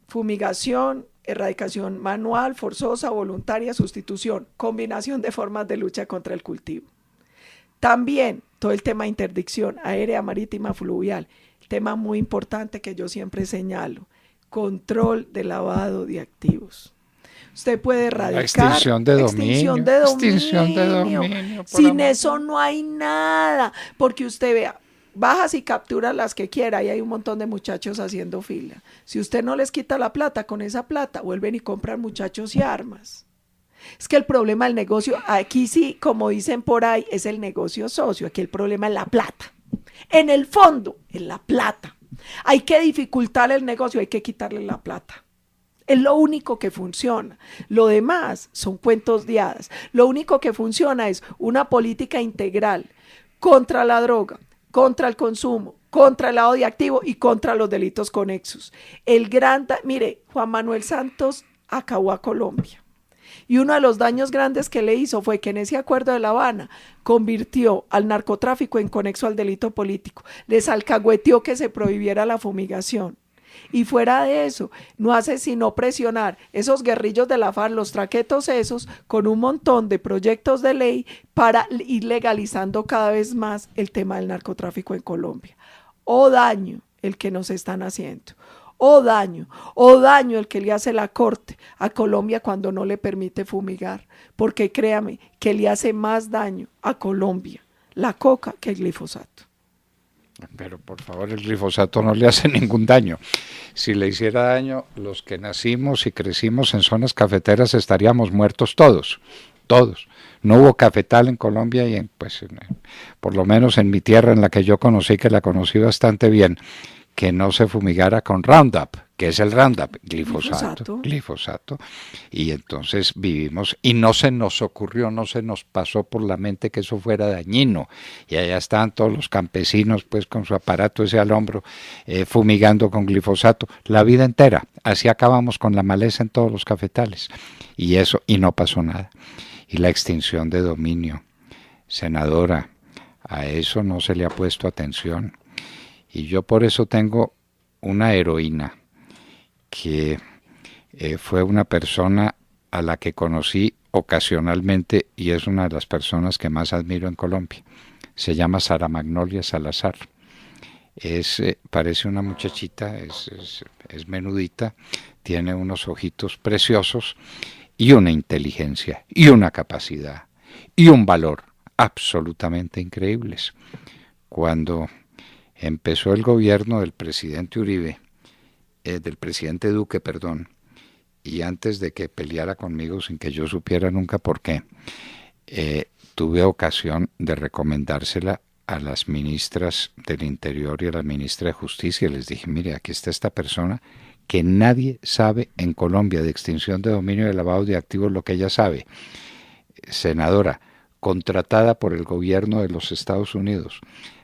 fumigación, erradicación manual, forzosa, voluntaria, sustitución, combinación de formas de lucha contra el cultivo. También todo el tema de interdicción aérea, marítima, fluvial, tema muy importante que yo siempre señalo, control de lavado de activos. Usted puede erradicar extinción de dominio. Sin eso no hay nada, porque usted vea, bajas y capturas las que quiera y hay un montón de muchachos haciendo fila. Si usted no les quita la plata, con esa plata vuelven y compran muchachos y armas. Es que el problema del negocio, aquí sí, como dicen por ahí, es el negocio socio. Aquí el problema es la plata. En el fondo, es la plata. Hay que dificultar el negocio, hay que quitarle la plata. Es lo único que funciona. Lo demás son cuentos de hadas. Lo único que funciona es una política integral contra la droga, contra el consumo, contra el lavado de activos y contra los delitos conexos. Mire, Juan Manuel Santos acabó a Colombia. Y uno de los daños grandes que le hizo fue que en ese acuerdo de La Habana convirtió al narcotráfico en conexo al delito político. Les alcahueteó que se prohibiera la fumigación. Y fuera de eso, no hace sino presionar esos guerrillos de la FARC, los traquetos esos, con un montón de proyectos de ley para ir legalizando cada vez más el tema del narcotráfico en Colombia. O daño el que nos están haciendo. O daño el que le hace la corte a Colombia cuando no le permite fumigar, porque créame que le hace más daño a Colombia la coca que el glifosato. Pero por favor, el glifosato no le hace ningún daño. Si le hiciera daño, los que nacimos y crecimos en zonas cafeteras estaríamos muertos todos. No hubo cafetal en Colombia y por lo menos en mi tierra, en la que yo conocí, que la conocí bastante bien, que no se fumigara con Roundup, que es el Roundup, glifosato. Y entonces vivimos, y no se nos ocurrió, no se nos pasó por la mente que eso fuera dañino. Y allá estaban todos los campesinos, pues con su aparato ese al hombro, fumigando con glifosato, la vida entera. Así acabamos con la maleza en todos los cafetales. Y no pasó nada. Y la extinción de dominio, senadora, a eso no se le ha puesto atención. Y yo por eso tengo una heroína que fue una persona a la que conocí ocasionalmente y es una de las personas que más admiro en Colombia. Se llama Sara Magnolia Salazar. Parece una muchachita, es menudita, tiene unos ojitos preciosos y una inteligencia y una capacidad y un valor absolutamente increíbles. Cuando empezó el gobierno del presidente Duque, y antes de que peleara conmigo sin que yo supiera nunca por qué, tuve ocasión de recomendársela a las ministras del Interior y a la ministra de Justicia. Les dije, mire, aquí está esta persona que nadie sabe en Colombia de extinción de dominio y de lavado de activos lo que ella sabe. Senadora, contratada por el gobierno de los Estados Unidos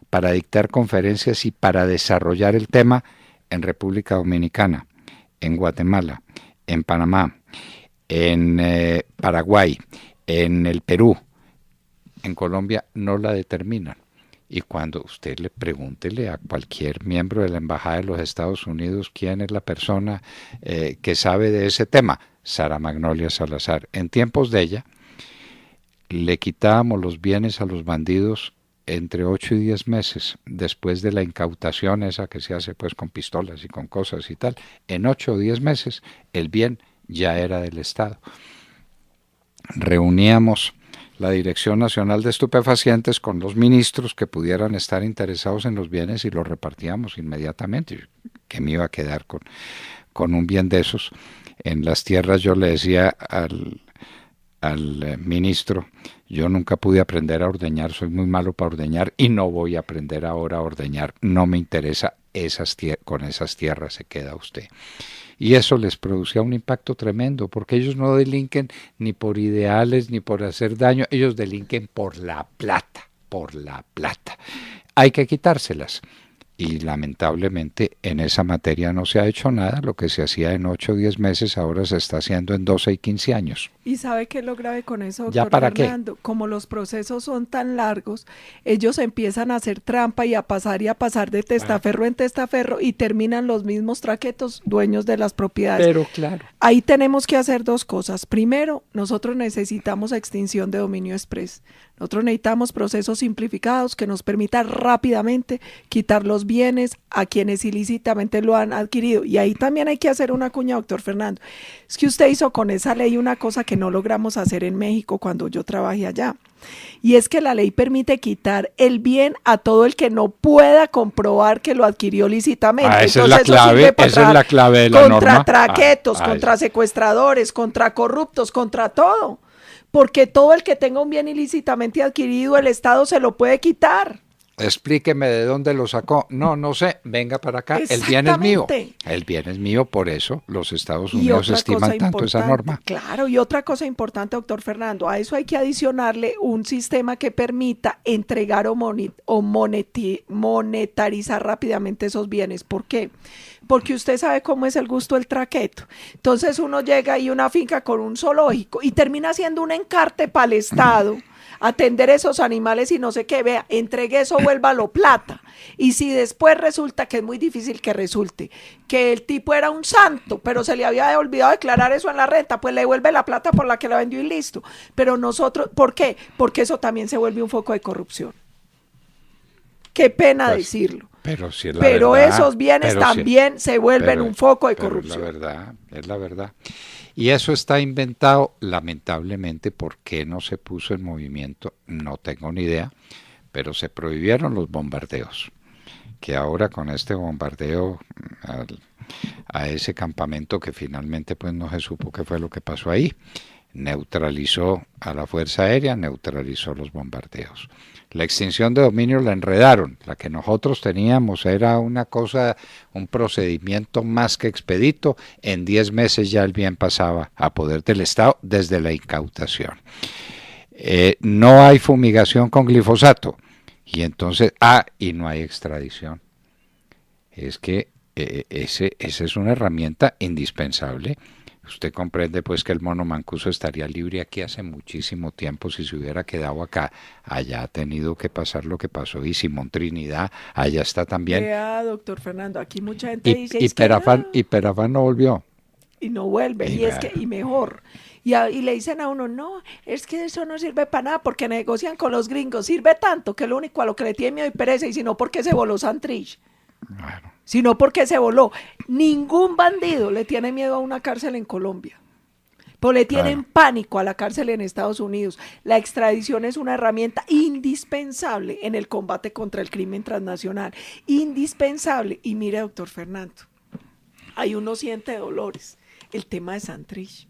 para dictar conferencias y para desarrollar el tema en República Dominicana, en Guatemala, en Panamá, en Paraguay, en el Perú. En Colombia no la determinan. Y cuando usted le pregúntele a cualquier miembro de la Embajada de los Estados Unidos quién es la persona que sabe de ese tema, Sara Magnolia Salazar. En tiempos de ella, le quitábamos los bienes a los bandidos entre 8 y 10 meses después de la incautación esa que se hace pues con pistolas y con cosas y tal. En 8 o 10 meses el bien ya era del Estado. Reuníamos la Dirección Nacional de Estupefacientes con los ministros que pudieran estar interesados en los bienes y los repartíamos inmediatamente. Que me iba a quedar con un bien de esos. En las tierras yo le decía al ministro, yo nunca pude aprender a ordeñar, soy muy malo para ordeñar y no voy a aprender ahora a ordeñar, no me interesa, con esas tierras se queda usted. Y eso les producía un impacto tremendo, porque ellos no delinquen ni por ideales ni por hacer daño, ellos delinquen por la plata, por la plata. Hay que quitárselas. Y lamentablemente en esa materia no se ha hecho nada, lo que se hacía en 8 o 10 meses ahora se está haciendo en 12 y 15 años. ¿Y sabe qué es lo grave con eso, doctor ¿Ya para Fernando? qué? Como los procesos son tan largos, ellos empiezan a hacer trampa y a pasar de testaferro en testaferro y terminan los mismos traquetos dueños de las propiedades. Pero claro. Ahí tenemos que hacer dos cosas. Primero, nosotros necesitamos extinción de dominio express. Nosotros necesitamos procesos simplificados que nos permitan rápidamente quitar los bienes a quienes ilícitamente lo han adquirido. Y ahí también hay que hacer una cuña, doctor Fernando. Es que usted hizo con esa ley una cosa que no logramos hacer en México cuando yo trabajé allá. Y es que la ley permite quitar el bien a todo el que no pueda comprobar que lo adquirió lícitamente. Esa es la clave de la norma. Contra traquetos, contra secuestradores, contra corruptos, contra todo. Porque todo el que tenga un bien ilícitamente adquirido, el Estado se lo puede quitar. Explíqueme de dónde lo sacó. No sé, venga para acá, el bien es mío. El bien es mío, por eso los Estados Unidos estiman tanto esa norma. Claro, y otra cosa importante, doctor Fernando, a eso hay que adicionarle un sistema que permita entregar o monetarizar rápidamente esos bienes. ¿Por qué? Porque usted sabe cómo es el gusto del traqueto. Entonces uno llega y una finca con un zoológico y termina haciendo un encarte para el Estado. Atender esos animales y no sé qué, vea, entregue eso, vuélvalo plata. Y si después resulta, que es muy difícil que resulte, que el tipo era un santo, pero se le había olvidado declarar eso en la renta, pues le devuelve la plata por la que la vendió y listo. Pero nosotros, ¿por qué? Porque eso también se vuelve un foco de corrupción. Qué pena decirlo. Pero esos bienes también se vuelven un foco de corrupción. Es la verdad. Y eso está inventado, lamentablemente. ¿Por qué no se puso en movimiento? No tengo ni idea, pero se prohibieron los bombardeos, que ahora con este bombardeo a ese campamento que finalmente pues no se supo qué fue lo que pasó ahí, neutralizó a la Fuerza Aérea, neutralizó los bombardeos. La extinción de dominio la enredaron, la que nosotros teníamos era una cosa, un procedimiento más que expedito, en 10 meses ya el bien pasaba a poder del Estado desde la incautación. No hay fumigación con glifosato, y entonces, y no hay extradición. Es que esa es una herramienta indispensable. Usted comprende pues que el mono mancuso estaría libre aquí hace muchísimo tiempo si se hubiera quedado acá. Allá ha tenido que pasar lo que pasó, y Simón Trinidad allá está también. Vea, doctor Fernando, aquí mucha gente dice y Perafán no volvió. Y no vuelve, y mejor. Y le dicen a uno, no, es que eso no sirve para nada porque negocian con los gringos. Sirve tanto que lo único a lo que le tiene miedo y pereza, y si no, porque se voló Santrich. Bueno. Sino porque se voló. Ningún bandido le tiene miedo a una cárcel en Colombia. Pues le tienen pánico a la cárcel en Estados Unidos. La extradición es una herramienta indispensable en el combate contra el crimen transnacional. Indispensable. Y mire, doctor Fernando, ahí uno siente dolores. el tema de Santrich.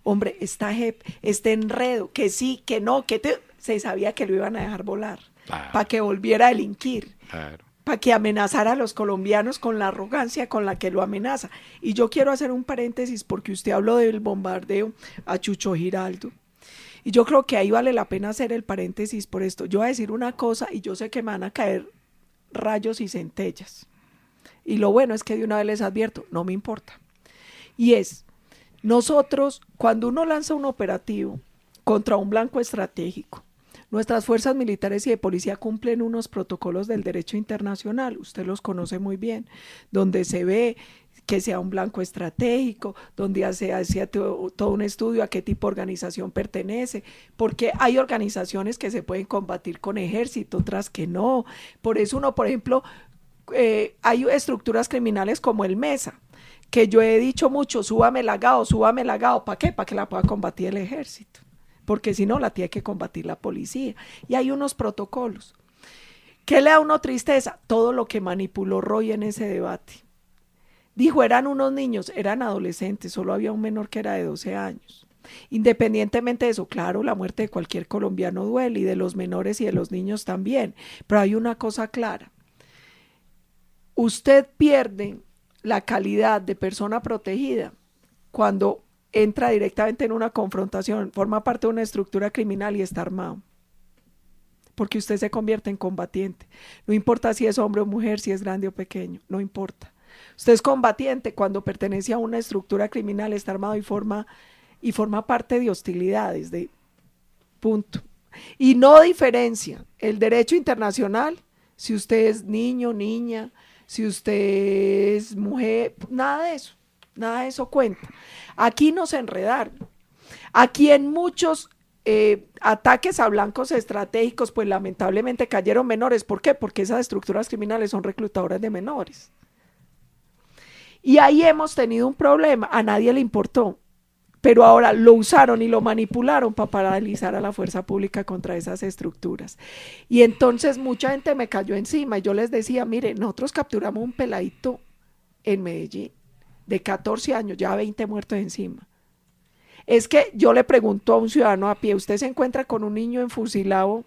Hombre, esta JEP, este enredo, que sí, que no, se sabía que lo iban a dejar volar, Claro, para que volviera a delinquir, claro. para que amenazara a los colombianos con la arrogancia con la que lo amenaza. Y yo quiero hacer un paréntesis porque usted habló del bombardeo a Chucho Giraldo. Y yo creo que ahí vale la pena hacer el paréntesis por esto. Yo voy a decir una cosa y yo sé que me van a caer rayos y centellas. Y lo bueno es que de una vez les advierto, no me importa. Y es, nosotros, cuando uno lanza un operativo contra un blanco estratégico, nuestras fuerzas militares y de policía cumplen unos protocolos del derecho internacional, usted los conoce muy bien, donde se ve que sea un blanco estratégico, donde se hace todo un estudio a qué tipo de organización pertenece, porque hay organizaciones que se pueden combatir con ejército, otras que no. Por eso uno, por ejemplo, hay estructuras criminales como el MESA, que yo he dicho mucho, súbame lagado, ¿para qué? Para que la pueda combatir el ejército, porque si no la tiene que combatir la policía. Y hay unos protocolos. ¿Qué le da a uno tristeza? Todo lo que manipuló Roy en ese debate. Dijo, eran unos niños, eran adolescentes, solo había un menor que era de 12 años. Independientemente de eso, claro, la muerte de cualquier colombiano duele, y de los menores y de los niños también, pero hay una cosa clara. Usted pierde la calidad de persona protegida cuando entra directamente en una confrontación, forma parte de una estructura criminal y está armado, porque usted se convierte en combatiente. No importa si es hombre o mujer, si es grande o pequeño, no importa. Usted es combatiente cuando pertenece a una estructura criminal, está armado y forma parte de hostilidades, de punto. Y no diferencia el derecho internacional si usted es niño, niña, si usted es mujer, nada de eso cuenta. Aquí nos enredaron. Aquí en muchos ataques a blancos estratégicos, pues lamentablemente cayeron menores. ¿Por qué? Porque esas estructuras criminales son reclutadoras de menores. Y ahí hemos tenido un problema, a nadie le importó, pero ahora lo usaron y lo manipularon para paralizar a la fuerza pública contra esas estructuras. Y entonces mucha gente me cayó encima y yo les decía, mire, nosotros capturamos un peladito en Medellín de 14 años, ya 20 muertos encima. Es que yo le pregunto a un ciudadano a pie, ¿usted se encuentra con un niño enfusilado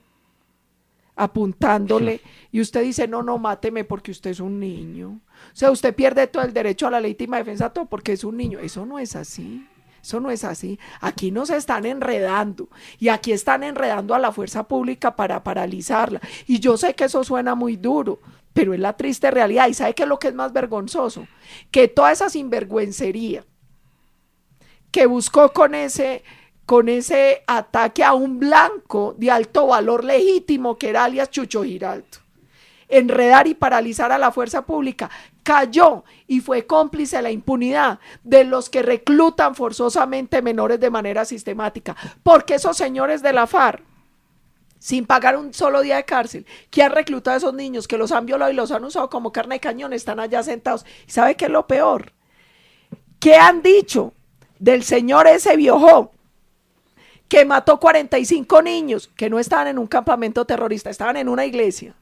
apuntándole y usted dice, no, máteme porque usted es un niño? O sea, usted pierde todo el derecho a la legítima defensa, todo porque es un niño. Eso no es así. Eso no es así. Aquí nos están enredando y aquí están enredando a la fuerza pública para paralizarla. Y yo sé que eso suena muy duro, pero es la triste realidad. ¿Y sabe qué es lo que es más vergonzoso? Que toda esa sinvergüencería que buscó con ese ataque a un blanco de alto valor legítimo que era alias Chucho Giraldo, enredar y paralizar a la fuerza pública, cayó y fue cómplice de la impunidad de los que reclutan forzosamente menores de manera sistemática, porque esos señores de la FARC, sin pagar un solo día de cárcel, que han reclutado a esos niños, que los han violado y los han usado como carne de cañón, están allá sentados. ¿Y sabe qué es lo peor? ¿Qué han dicho del señor ese viejo que mató 45 niños que no estaban en un campamento terrorista, estaban en una iglesia,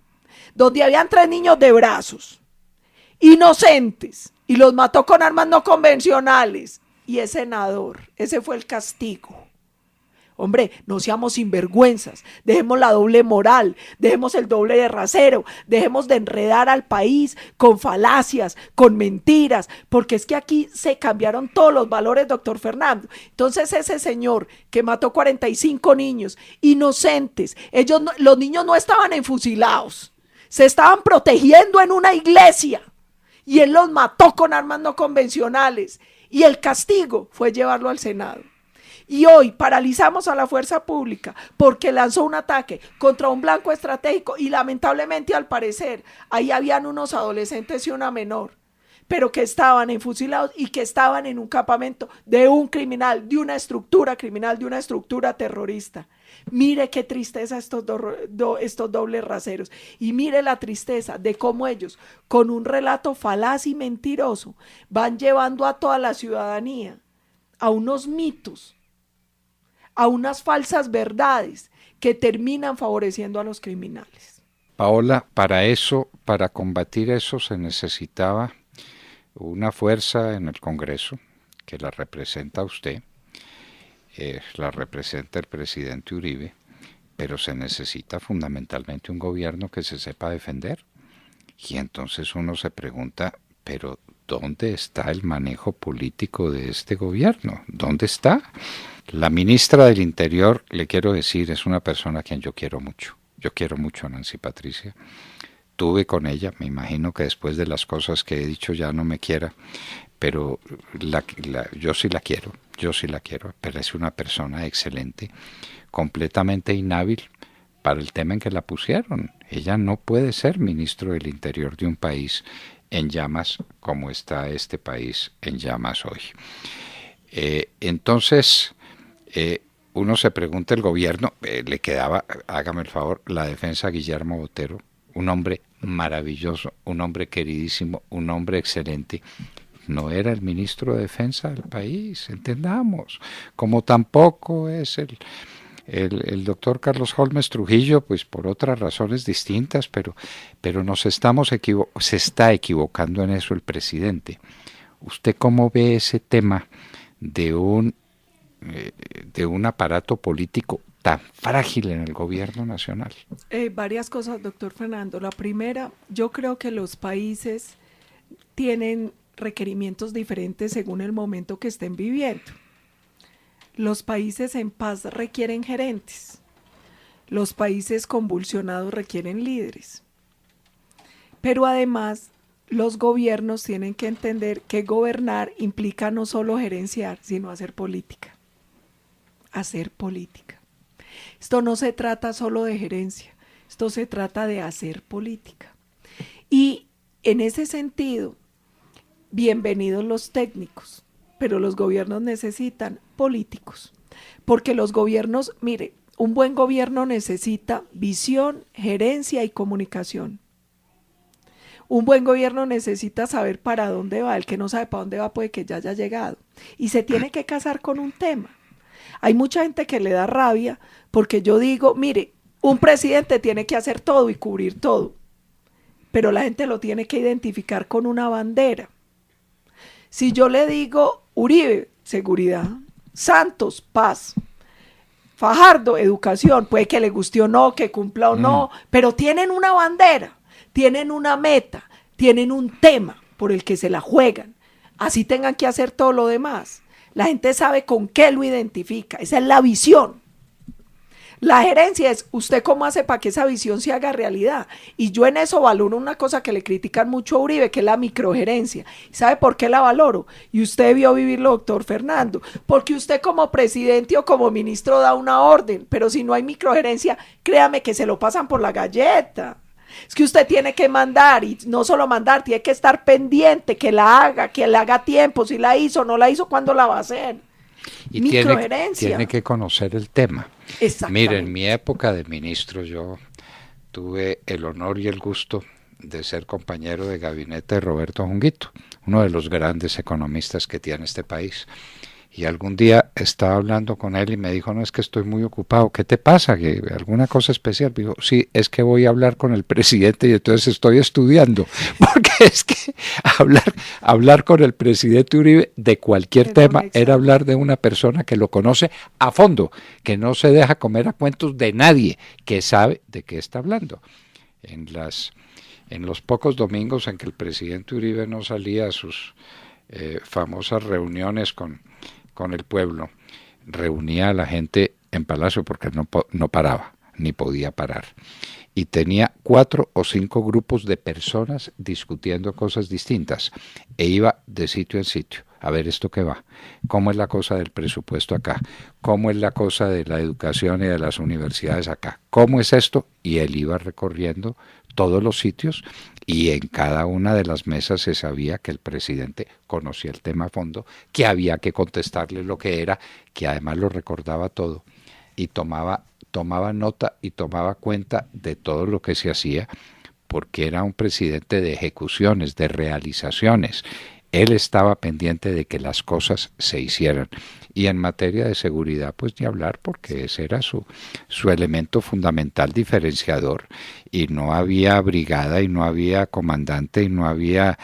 donde habían 3 niños de brazos, inocentes, y los mató con armas no convencionales? Y es senador, ese fue el castigo. Hombre, no seamos sinvergüenzas, dejemos la doble moral, dejemos el doble de rasero, dejemos de enredar al país con falacias, con mentiras, porque es que aquí se cambiaron todos los valores, doctor Fernando. Entonces ese señor que mató 45 niños inocentes, los niños no estaban enfusilados, se estaban protegiendo en una iglesia y él los mató con armas no convencionales y el castigo fue llevarlo al Senado. Y hoy paralizamos a la fuerza pública porque lanzó un ataque contra un blanco estratégico y lamentablemente, al parecer, ahí habían unos adolescentes y una menor, pero que estaban enfusilados y que estaban en un campamento de un criminal, de una estructura criminal, de una estructura terrorista. Mire qué tristeza estos dobles raseros, y mire la tristeza de cómo ellos, con un relato falaz y mentiroso, van llevando a toda la ciudadanía a unos mitos, a unas falsas verdades que terminan favoreciendo a los criminales. Paola, para combatir eso se necesitaba una fuerza en el Congreso que la representa a usted, la representa el presidente Uribe, pero se necesita fundamentalmente un gobierno que se sepa defender. Y entonces uno se pregunta, pero ¿dónde está el manejo político de este gobierno? ¿Dónde está? La ministra del Interior, le quiero decir, es una persona a quien yo quiero mucho. Yo quiero mucho a Nancy Patricia. Tuve con ella, me imagino que después de las cosas que he dicho ya no me quiera, pero yo sí la quiero, pero es una persona excelente, completamente inhábil para el tema en que la pusieron. Ella no puede ser ministro del Interior de un país en llamas como está este país en llamas hoy. Entonces, uno se pregunta, el gobierno, le quedaba, hágame el favor, la defensa a Guillermo Botero, un hombre maravilloso, un hombre queridísimo, un hombre excelente. No era el ministro de Defensa del país, entendamos, como tampoco es el doctor Carlos Holmes Trujillo, pues por otras razones distintas, pero se está equivocando en eso el presidente. ¿Usted cómo ve ese tema de un aparato político tan frágil en el gobierno nacional? Varias cosas, doctor Fernando. La primera, yo creo que los países tienen requerimientos diferentes según el momento que estén viviendo. Los países en paz requieren gerentes. Los países convulsionados requieren líderes. Pero además, los gobiernos tienen que entender que gobernar implica no solo gerenciar, sino hacer política. Hacer política. Esto no se trata solo de gerencia, esto se trata de hacer política. Y en ese sentido, bienvenidos los técnicos, pero los gobiernos necesitan políticos, porque los gobiernos, mire, un buen gobierno necesita visión, gerencia y comunicación. Un buen gobierno necesita saber para dónde va, el que no sabe para dónde va puede que ya haya llegado, y se tiene que casar con un tema. Hay mucha gente que le da rabia porque yo digo, mire, un presidente tiene que hacer todo y cubrir todo, pero la gente lo tiene que identificar con una bandera. Si yo le digo Uribe, seguridad, Santos, paz, Fajardo, educación, puede que le guste o no, que cumpla o no, pero tienen una bandera, tienen una meta, tienen un tema por el que se la juegan, así tengan que hacer todo lo demás. La gente sabe con qué lo identifica, esa es la visión. La gerencia es usted cómo hace para que esa visión se haga realidad. Y yo en eso valoro una cosa que le critican mucho a Uribe, que es la microgerencia. ¿Sabe por qué la valoro? Y usted debió vivirlo, doctor Fernando. Porque usted como presidente o como ministro da una orden, pero si no hay microgerencia, créame que se lo pasan por la galleta. Es que usted tiene que mandar, y no solo mandar, tiene que estar pendiente, que la haga a tiempo, si la hizo, no la hizo, ¿cuándo la va a hacer? Y tiene que conocer el tema. Mire, en mi época de ministro yo tuve el honor y el gusto de ser compañero de gabinete de Roberto Junguito, uno de los grandes economistas que tiene este país. Y algún día estaba hablando con él y me dijo, no, es que estoy muy ocupado. ¿Qué te pasa? ¿Que alguna cosa especial? Me dijo, sí, es que voy a hablar con el presidente y entonces estoy estudiando. Porque es que hablar con el presidente Uribe de cualquier tema era hablar de una persona que lo conoce a fondo, que no se deja comer a cuentos de nadie, que sabe de qué está hablando. En los pocos domingos en que el presidente Uribe no salía a sus famosas reuniones con el pueblo, reunía a la gente en Palacio porque no paraba, ni podía parar. Y tenía 4 o 5 grupos de personas discutiendo cosas distintas. E iba de sitio en sitio. A ver esto que va. ¿Cómo es la cosa del presupuesto acá? ¿Cómo es la cosa de la educación y de las universidades acá? ¿Cómo es esto? Y él iba recorriendo todos los sitios y en cada una de las mesas se sabía que el presidente conocía el tema a fondo, que había que contestarle lo que era, que además lo recordaba todo y tomaba nota y tomaba cuenta de todo lo que se hacía, porque era un presidente de ejecuciones, de realizaciones. Él estaba pendiente de que las cosas se hicieran. Y en materia de seguridad, pues ni hablar, porque ese era su elemento fundamental diferenciador. Y no había brigada, y no había comandante, y no había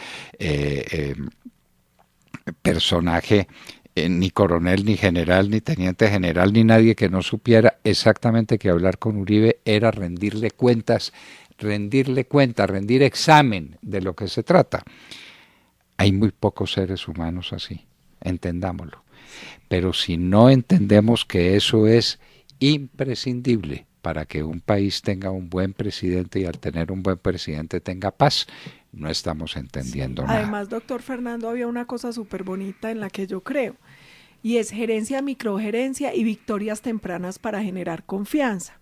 personaje, ni coronel, ni general, ni teniente general, ni nadie que no supiera exactamente que hablar con Uribe era rendir examen de lo que se trata. Hay muy pocos seres humanos así, entendámoslo. Pero si no entendemos que eso es imprescindible para que un país tenga un buen presidente y al tener un buen presidente tenga paz, no estamos entendiendo nada. Además, doctor Fernando, había una cosa súper bonita en la que yo creo, y es gerencia, microgerencia y victorias tempranas para generar confianza.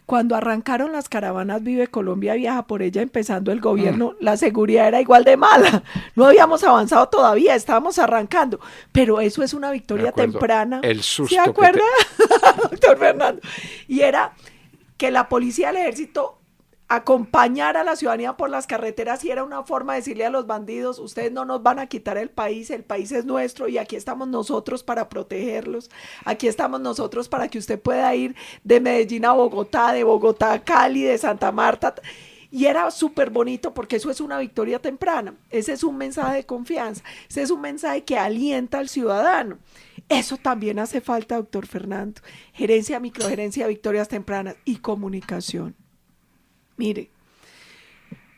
Cuando arrancaron las caravanas Vive Colombia Viaja por ella, empezando el gobierno, la seguridad era igual de mala. No habíamos avanzado todavía, estábamos arrancando. Pero eso es una victoria temprana. El susto. ¿Se acuerda, doctor Fernando? Y era que la policía del ejército acompañar a la ciudadanía por las carreteras y era una forma de decirle a los bandidos, ustedes no nos van a quitar el país es nuestro y aquí estamos nosotros para protegerlos, aquí estamos nosotros para que usted pueda ir de Medellín a Bogotá, de Bogotá a Cali, de Santa Marta, y era súper bonito porque eso es una victoria temprana, ese es un mensaje de confianza, ese es un mensaje que alienta al ciudadano. Eso también hace falta, doctor Fernando, gerencia, microgerencia, victorias tempranas y comunicación. Mire,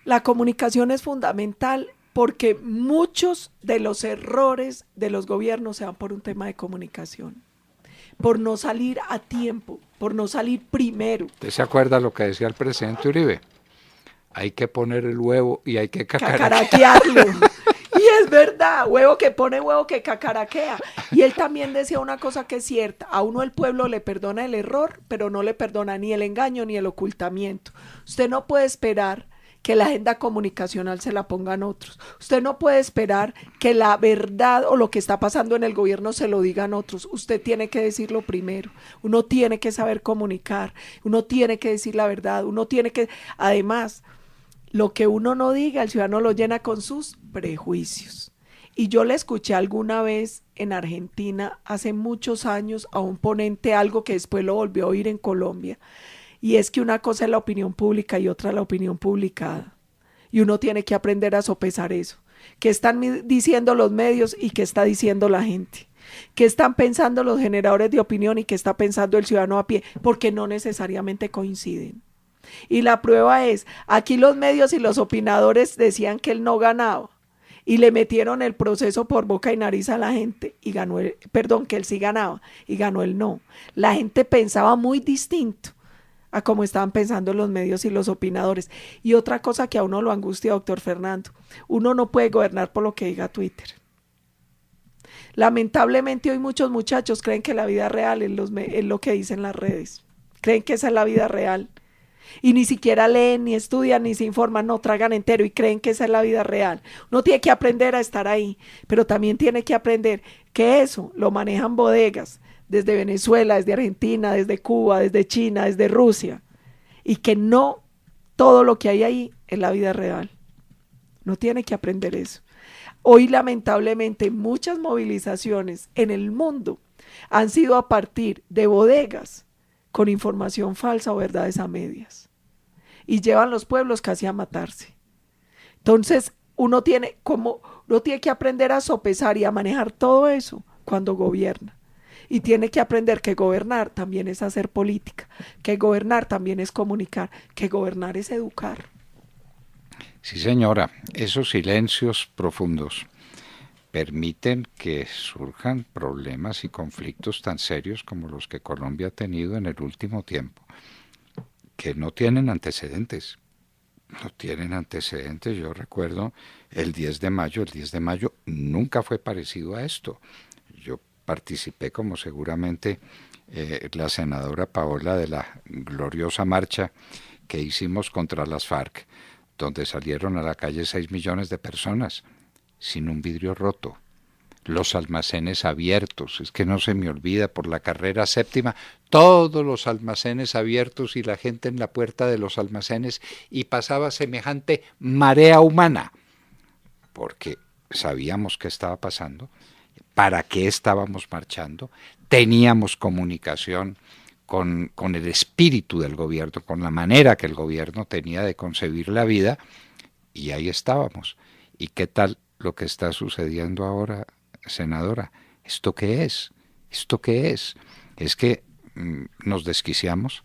la comunicación es fundamental porque muchos de los errores de los gobiernos se dan por un tema de comunicación, por no salir a tiempo, por no salir primero. ¿Usted se acuerda lo que decía el presidente Uribe? Hay que poner el huevo y hay que cacaraquearlo. Y es verdad, huevo que pone, huevo que cacaraquea. Y él también decía una cosa que es cierta, a uno el pueblo le perdona el error, pero no le perdona ni el engaño ni el ocultamiento. Usted no puede esperar que la agenda comunicacional se la pongan otros. Usted no puede esperar que la verdad o lo que está pasando en el gobierno se lo digan otros. Usted tiene que decirlo primero. Uno tiene que saber comunicar, uno tiene que decir la verdad, uno tiene que, además, lo que uno no diga, el ciudadano lo llena con sus prejuicios. Y yo le escuché alguna vez en Argentina, hace muchos años, a un ponente algo que después lo volvió a oír en Colombia, y es que una cosa es la opinión pública y otra la opinión publicada. Y uno tiene que aprender a sopesar eso. ¿Qué están diciendo los medios y qué está diciendo la gente? ¿Qué están pensando los generadores de opinión y qué está pensando el ciudadano a pie? Porque no necesariamente coinciden. Y la prueba es, aquí los medios y los opinadores decían que él no ganaba y le metieron el proceso por boca y nariz a la gente y ganó que él sí ganaba y ganó él no. La gente pensaba muy distinto a como estaban pensando los medios y los opinadores. Y otra cosa que a uno lo angustia, doctor Fernando, uno no puede gobernar por lo que diga Twitter. Lamentablemente hoy muchos muchachos creen que la vida real es lo que dicen las redes, creen que esa es la vida real. Y ni siquiera leen, ni estudian, ni se informan, no tragan entero y creen que esa es la vida real. Uno tiene que aprender a estar ahí, pero también tiene que aprender que eso lo manejan bodegas desde Venezuela, desde Argentina, desde Cuba, desde China, desde Rusia, y que no todo lo que hay ahí es la vida real. No tiene que aprender eso. Hoy lamentablemente muchas movilizaciones en el mundo han sido a partir de bodegas con información falsa o verdades a medias. Y llevan los pueblos casi a matarse. Entonces, uno tiene que aprender a sopesar y a manejar todo eso cuando gobierna. Y tiene que aprender que gobernar también es hacer política, que gobernar también es comunicar, que gobernar es educar. Sí, señora, esos silencios profundos permiten que surjan problemas y conflictos tan serios como los que Colombia ha tenido en el último tiempo, que no tienen antecedentes. No tienen antecedentes. Yo recuerdo el 10 de mayo nunca fue parecido a esto. Yo participé, como seguramente la senadora Paola, de la gloriosa marcha que hicimos contra las FARC, donde salieron a la calle 6 millones de personas, sin un vidrio roto, los almacenes abiertos, es que no se me olvida, por la carrera séptima, todos los almacenes abiertos y la gente en la puerta de los almacenes, y pasaba semejante marea humana, porque sabíamos qué estaba pasando, para qué estábamos marchando, teníamos comunicación con el espíritu del gobierno, con la manera que el gobierno tenía de concebir la vida, y ahí estábamos. ¿Y qué tal lo que está sucediendo ahora, senadora, ¿esto qué es? ¿Esto qué es? Es que nos desquiciamos,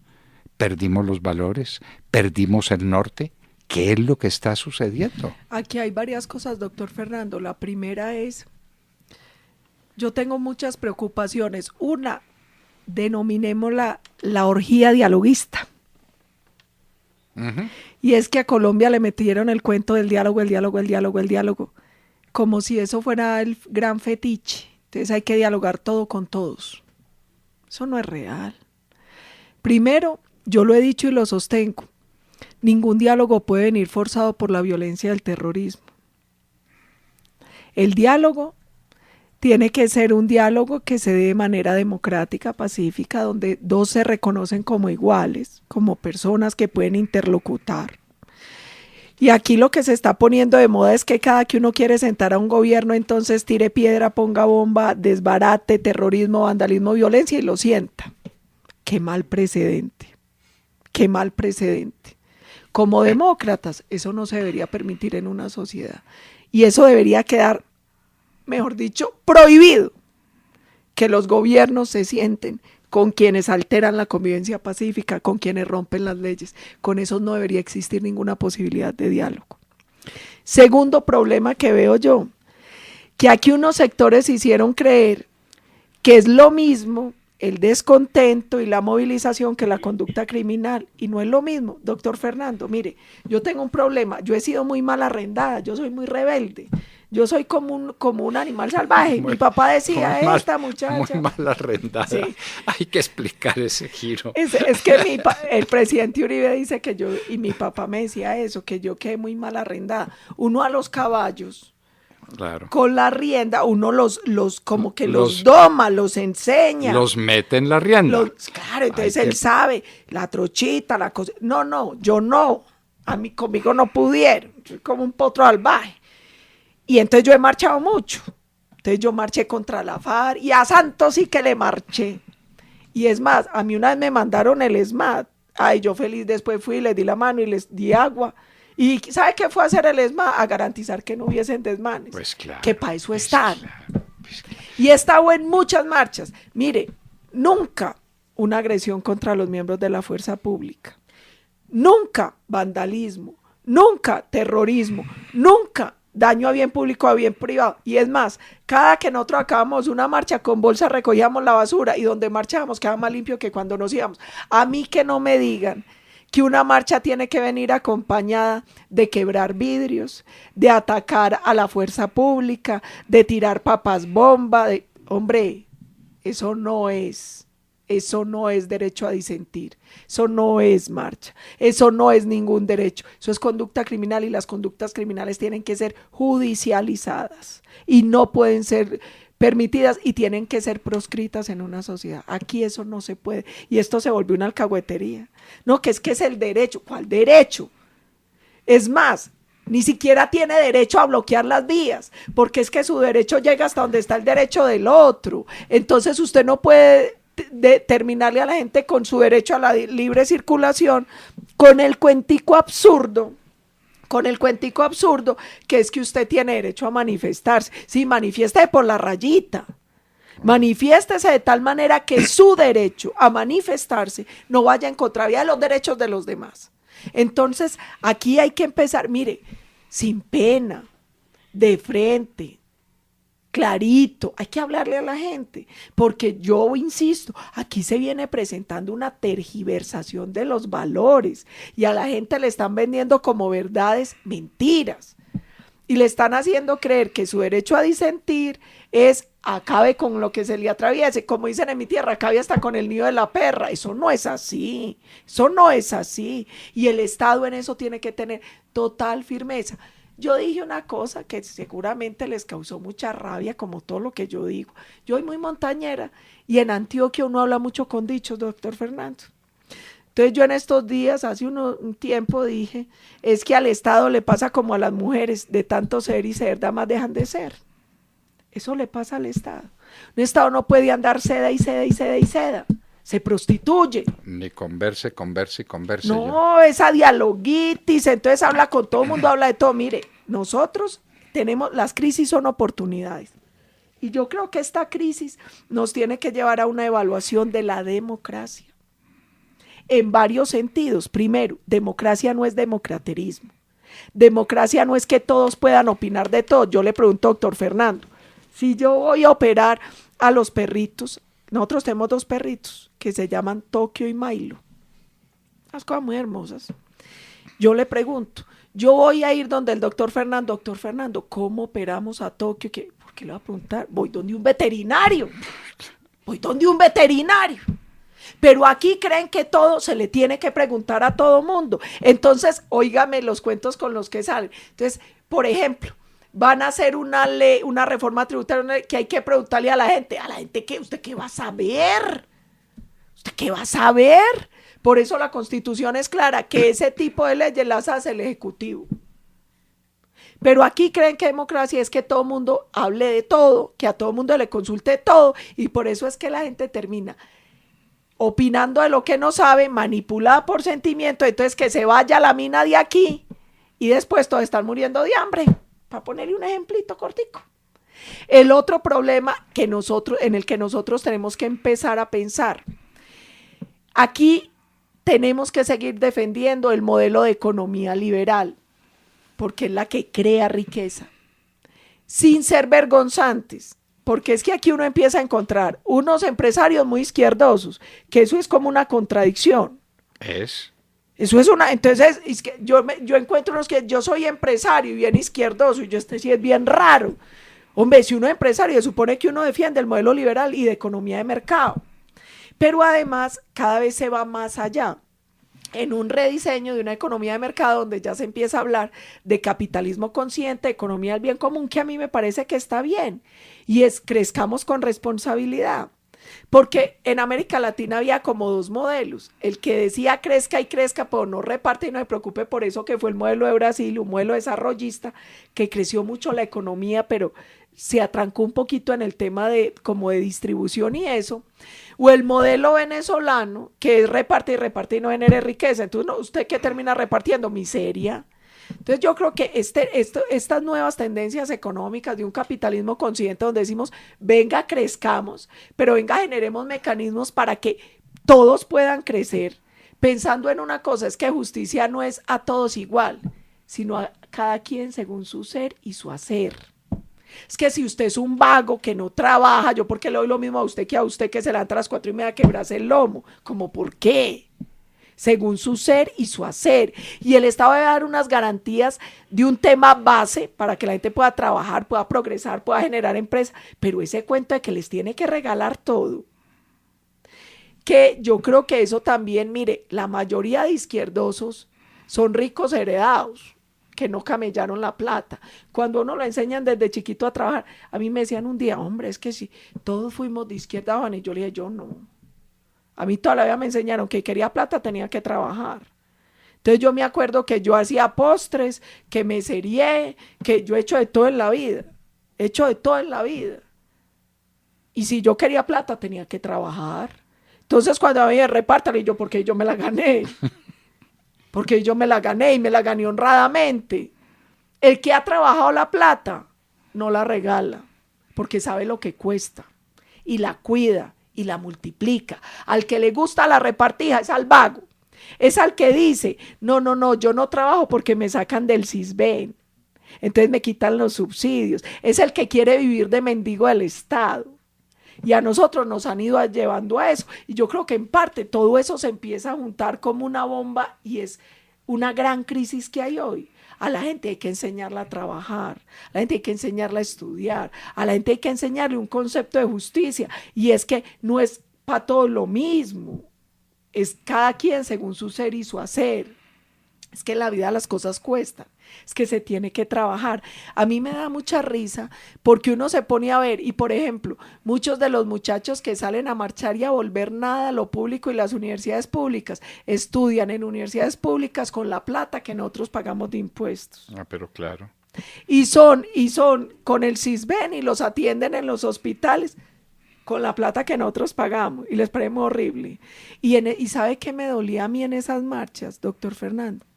perdimos los valores, perdimos el norte. ¿Qué es lo que está sucediendo? Aquí hay varias cosas, doctor Fernando. La primera es, yo tengo muchas preocupaciones. Una, denominémosla la orgía dialoguista. Y es que a Colombia le metieron el cuento del diálogo, el diálogo, el diálogo, el diálogo, como si eso fuera el gran fetiche. Entonces hay que dialogar todo con todos. Eso no es real. Primero, yo lo he dicho y lo sostengo, ningún diálogo puede venir forzado por la violencia del terrorismo. El diálogo tiene que ser un diálogo que se dé de manera democrática, pacífica, donde dos se reconocen como iguales, como personas que pueden interlocutar. Y aquí lo que se está poniendo de moda es que cada que uno quiere sentar a un gobierno, entonces tire piedra, ponga bomba, desbarate, terrorismo, vandalismo, violencia y lo sienta. Qué mal precedente, qué mal precedente. Como demócratas, eso no se debería permitir en una sociedad. Y eso debería quedar, mejor dicho, prohibido, que los gobiernos se sienten con quienes alteran la convivencia pacífica, con quienes rompen las leyes. Con eso no debería existir ninguna posibilidad de diálogo. Segundo problema que veo yo, que aquí unos sectores hicieron creer que es lo mismo el descontento y la movilización que la conducta criminal, y no es lo mismo. Doctor Fernando, mire, yo tengo un problema, yo he sido muy mal arrendada, yo soy muy rebelde, yo soy como un animal salvaje. Mi papá decía, esta muchacha. Muy mal arrendada. Sí. Hay que explicar ese giro. Es que el presidente Uribe dice que yo, y mi papá me decía eso, que yo quedé muy mal arrendada. Uno a los caballos, claro, con la rienda, uno los como que los doma, los enseña. Los mete en la rienda. Claro, entonces él sabe, la trochita, la cosa. No, yo no. Conmigo no pudieron. Soy como un potro salvaje. Y entonces yo he marchado mucho. Entonces yo marché contra la FARC y a Santos sí que le marché. Y es más, a mí una vez me mandaron el ESMAD. Ay, yo feliz después fui, les di la mano y les di agua. ¿Y sabe qué fue a hacer el ESMAD? A garantizar que no hubiesen desmanes. Pues claro. Que para eso están. Claro. Y he estado en muchas marchas. Mire, nunca una agresión contra los miembros de la fuerza pública. Nunca vandalismo. Nunca terrorismo. Nunca daño a bien público, a bien privado. Y es más, cada que nosotros acabamos una marcha con bolsa recogíamos la basura y donde marchábamos quedaba más limpio que cuando nos íbamos. A mí que no me digan que una marcha tiene que venir acompañada de quebrar vidrios, de atacar a la fuerza pública, de tirar papas bomba. Hombre, eso no es derecho a disentir, eso no es marcha, eso no es ningún derecho, eso es conducta criminal y las conductas criminales tienen que ser judicializadas y no pueden ser permitidas y tienen que ser proscritas en una sociedad. Aquí eso no se puede y esto se volvió una alcahuetería. No, que es el derecho. ¿Cuál derecho? Es más, ni siquiera tiene derecho a bloquear las vías, porque es que su derecho llega hasta donde está el derecho del otro. Entonces usted no puede determinarle a la gente con su derecho a la libre circulación con el cuentico absurdo que es que usted tiene derecho a manifestarse. Sí, manifieste por la rayita, manifiéstese de tal manera que su derecho a manifestarse no vaya en contravía de los derechos de los demás. Entonces aquí hay que empezar, mire, sin pena, de frente, clarito, hay que hablarle a la gente, porque yo insisto, aquí se viene presentando una tergiversación de los valores y a la gente le están vendiendo como verdades mentiras y le están haciendo creer que su derecho a disentir es acabe con lo que se le atraviese, como dicen en mi tierra, acabe hasta con el nido de la perra. Eso no es así, y el Estado en eso tiene que tener total firmeza. Yo dije una cosa que seguramente les causó mucha rabia, como todo lo que yo digo. Yo soy muy montañera y en Antioquia uno habla mucho con dichos, doctor Fernando. Entonces yo en estos días, hace un tiempo dije, es que al Estado le pasa como a las mujeres, de tanto ser y ser, damas dejan de ser. Eso le pasa al Estado. Un Estado no puede andar seda y seda y seda y seda. Se prostituye. Ni converse. No, esa dialoguitis, entonces habla con todo el mundo, habla de todo. Mire, nosotros las crisis son oportunidades. Y yo creo que esta crisis nos tiene que llevar a una evaluación de la democracia en varios sentidos. Primero, democracia no es democraterismo. Democracia no es que todos puedan opinar de todo. Yo le pregunto, doctor Fernando, si yo voy a operar a los perritos, nosotros tenemos 2 perritos que se llaman Tokio y Milo, unas cosas muy hermosas. Yo le pregunto, yo voy a ir donde el doctor Fernando, ¿cómo operamos a Tokio? ¿Por qué le voy a preguntar? Voy donde un veterinario. Pero aquí creen que todo se le tiene que preguntar a todo mundo. Entonces, óigame los cuentos con los que salen. Entonces, por ejemplo, van a hacer una ley, una reforma tributaria que hay que preguntarle a la gente ¿qué? ¿Usted qué va a saber? Por eso la Constitución es clara, que ese tipo de leyes las hace el Ejecutivo. Pero aquí creen que democracia es que todo el mundo hable de todo, que a todo el mundo le consulte todo, y por eso es que la gente termina opinando de lo que no sabe, manipulada por sentimiento, entonces que se vaya a la mina de aquí, y después todos están muriendo de hambre, para ponerle un ejemplito cortico. El otro problema en el que nosotros tenemos que empezar a pensar, aquí tenemos que seguir defendiendo el modelo de economía liberal, porque es la que crea riqueza, sin ser vergonzantes, porque es que aquí uno empieza a encontrar unos empresarios muy izquierdosos, que eso es como una contradicción. Eso es entonces es que yo encuentro unos que yo soy empresario y bien izquierdoso, y yo sí es bien raro. Hombre, si uno es empresario, se supone que uno defiende el modelo liberal y de economía de mercado. Pero además, cada vez se va más allá, en un rediseño de una economía de mercado donde ya se empieza a hablar de capitalismo consciente, economía del bien común, que a mí me parece que está bien, y es crezcamos con responsabilidad, porque en América Latina había como 2 modelos, el que decía crezca y crezca, pero no reparte y no se preocupe por eso, que fue el modelo de Brasil, un modelo desarrollista, que creció mucho la economía, pero se atrancó un poquito en el tema de como de distribución y eso, o el modelo venezolano, que es reparte y no genere riqueza. Entonces, ¿usted qué termina repartiendo? Miseria. Entonces, yo creo que estas nuevas tendencias económicas de un capitalismo consciente, donde decimos, venga, crezcamos, pero venga, generemos mecanismos para que todos puedan crecer, pensando en una cosa, es que justicia no es a todos igual, sino a cada quien según su ser y su hacer. Es que si usted es un vago que no trabaja, yo porque le doy lo mismo a usted que se levanta a las 4:30 a quebrarse el lomo. ¿Cómo por qué? Según su ser y su hacer. Y el Estado debe dar unas garantías de un tema base para que la gente pueda trabajar, pueda progresar, pueda generar empresa. Pero ese cuento de que les tiene que regalar todo, que yo creo que eso también, mire, la mayoría de izquierdosos son ricos heredados, que no camellaron la plata. Cuando uno lo enseñan desde chiquito a trabajar, a mí me decían un día, hombre, es que si todos fuimos de izquierda, Juan, y yo le dije, yo no. A mí toda la vida me enseñaron que quería plata, tenía que trabajar. Entonces yo me acuerdo que yo hacía postres, que me serié, que yo he hecho de todo en la vida. Y si yo quería plata, tenía que trabajar. Entonces cuando a mí me repartan, y yo, porque yo me la gané. Porque yo me la gané y me la gané honradamente. El que ha trabajado la plata no la regala, porque sabe lo que cuesta y la cuida y la multiplica. Al que le gusta la repartija es al vago, es al que dice, no, yo no trabajo porque me sacan del Sisbén, entonces me quitan los subsidios, es el que quiere vivir de mendigo del Estado. Y a nosotros nos han ido llevando a eso. Y yo creo que en parte todo eso se empieza a juntar como una bomba y es una gran crisis que hay hoy. A la gente hay que enseñarla a trabajar, a la gente hay que enseñarla a estudiar, a la gente hay que enseñarle un concepto de justicia. Y es que no es para todo lo mismo, es cada quien según su ser y su hacer. Es que en la vida las cosas cuestan, es que se tiene que trabajar. A mí me da mucha risa porque uno se pone a ver, y por ejemplo, muchos de los muchachos que salen a marchar y a volver nada a lo público y las universidades públicas, estudian en universidades públicas con la plata que nosotros pagamos de impuestos. Pero claro. Y son con el Sisbén y los atienden en los hospitales con la plata que nosotros pagamos y les parece horrible. Y ¿sabe qué me dolía a mí en esas marchas, doctor Fernando?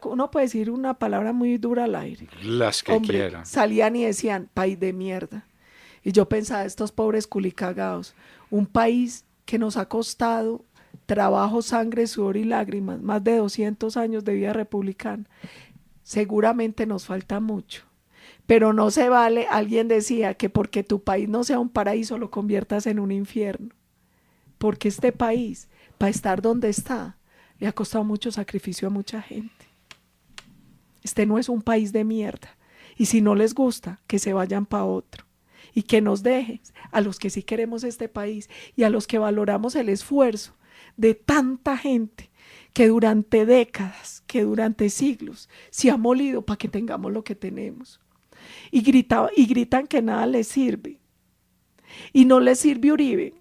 Uno puede decir una palabra muy dura al aire. Las que quieran. Salían y decían, país de mierda. Y yo pensaba, estos pobres culicagados, un país que nos ha costado trabajo, sangre, sudor y lágrimas, más de 200 años de vida republicana, seguramente nos falta mucho. Pero no se vale, alguien decía, que porque tu país no sea un paraíso lo conviertas en un infierno. Porque este país, para estar donde está, le ha costado mucho sacrificio a mucha gente. Este no es un país de mierda. Y si no les gusta, que se vayan para otro. Y que nos dejen a los que sí queremos este país y a los que valoramos el esfuerzo de tanta gente que durante décadas, que durante siglos se ha molido para que tengamos lo que tenemos. Y gritan que nada les sirve. Y no les sirve Uribe.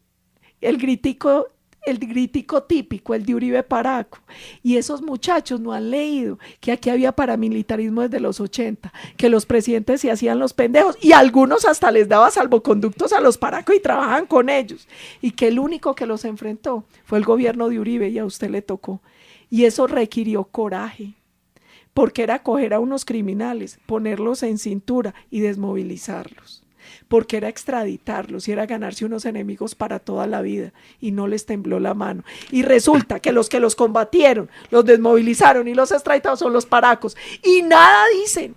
El gritico típico, el de Uribe Paraco. Y esos muchachos no han leído que aquí había paramilitarismo desde los 80, que los presidentes se hacían los pendejos y algunos hasta les daba salvoconductos a los Paraco y trabajan con ellos. Y que el único que los enfrentó fue el gobierno de Uribe y a usted le tocó. Y eso requirió coraje, porque era coger a unos criminales, ponerlos en cintura y desmovilizarlos. Porque era extraditarlos y era ganarse unos enemigos para toda la vida, y no les tembló la mano. Y resulta que los combatieron, los desmovilizaron y los extraditados son los paracos. Y nada dicen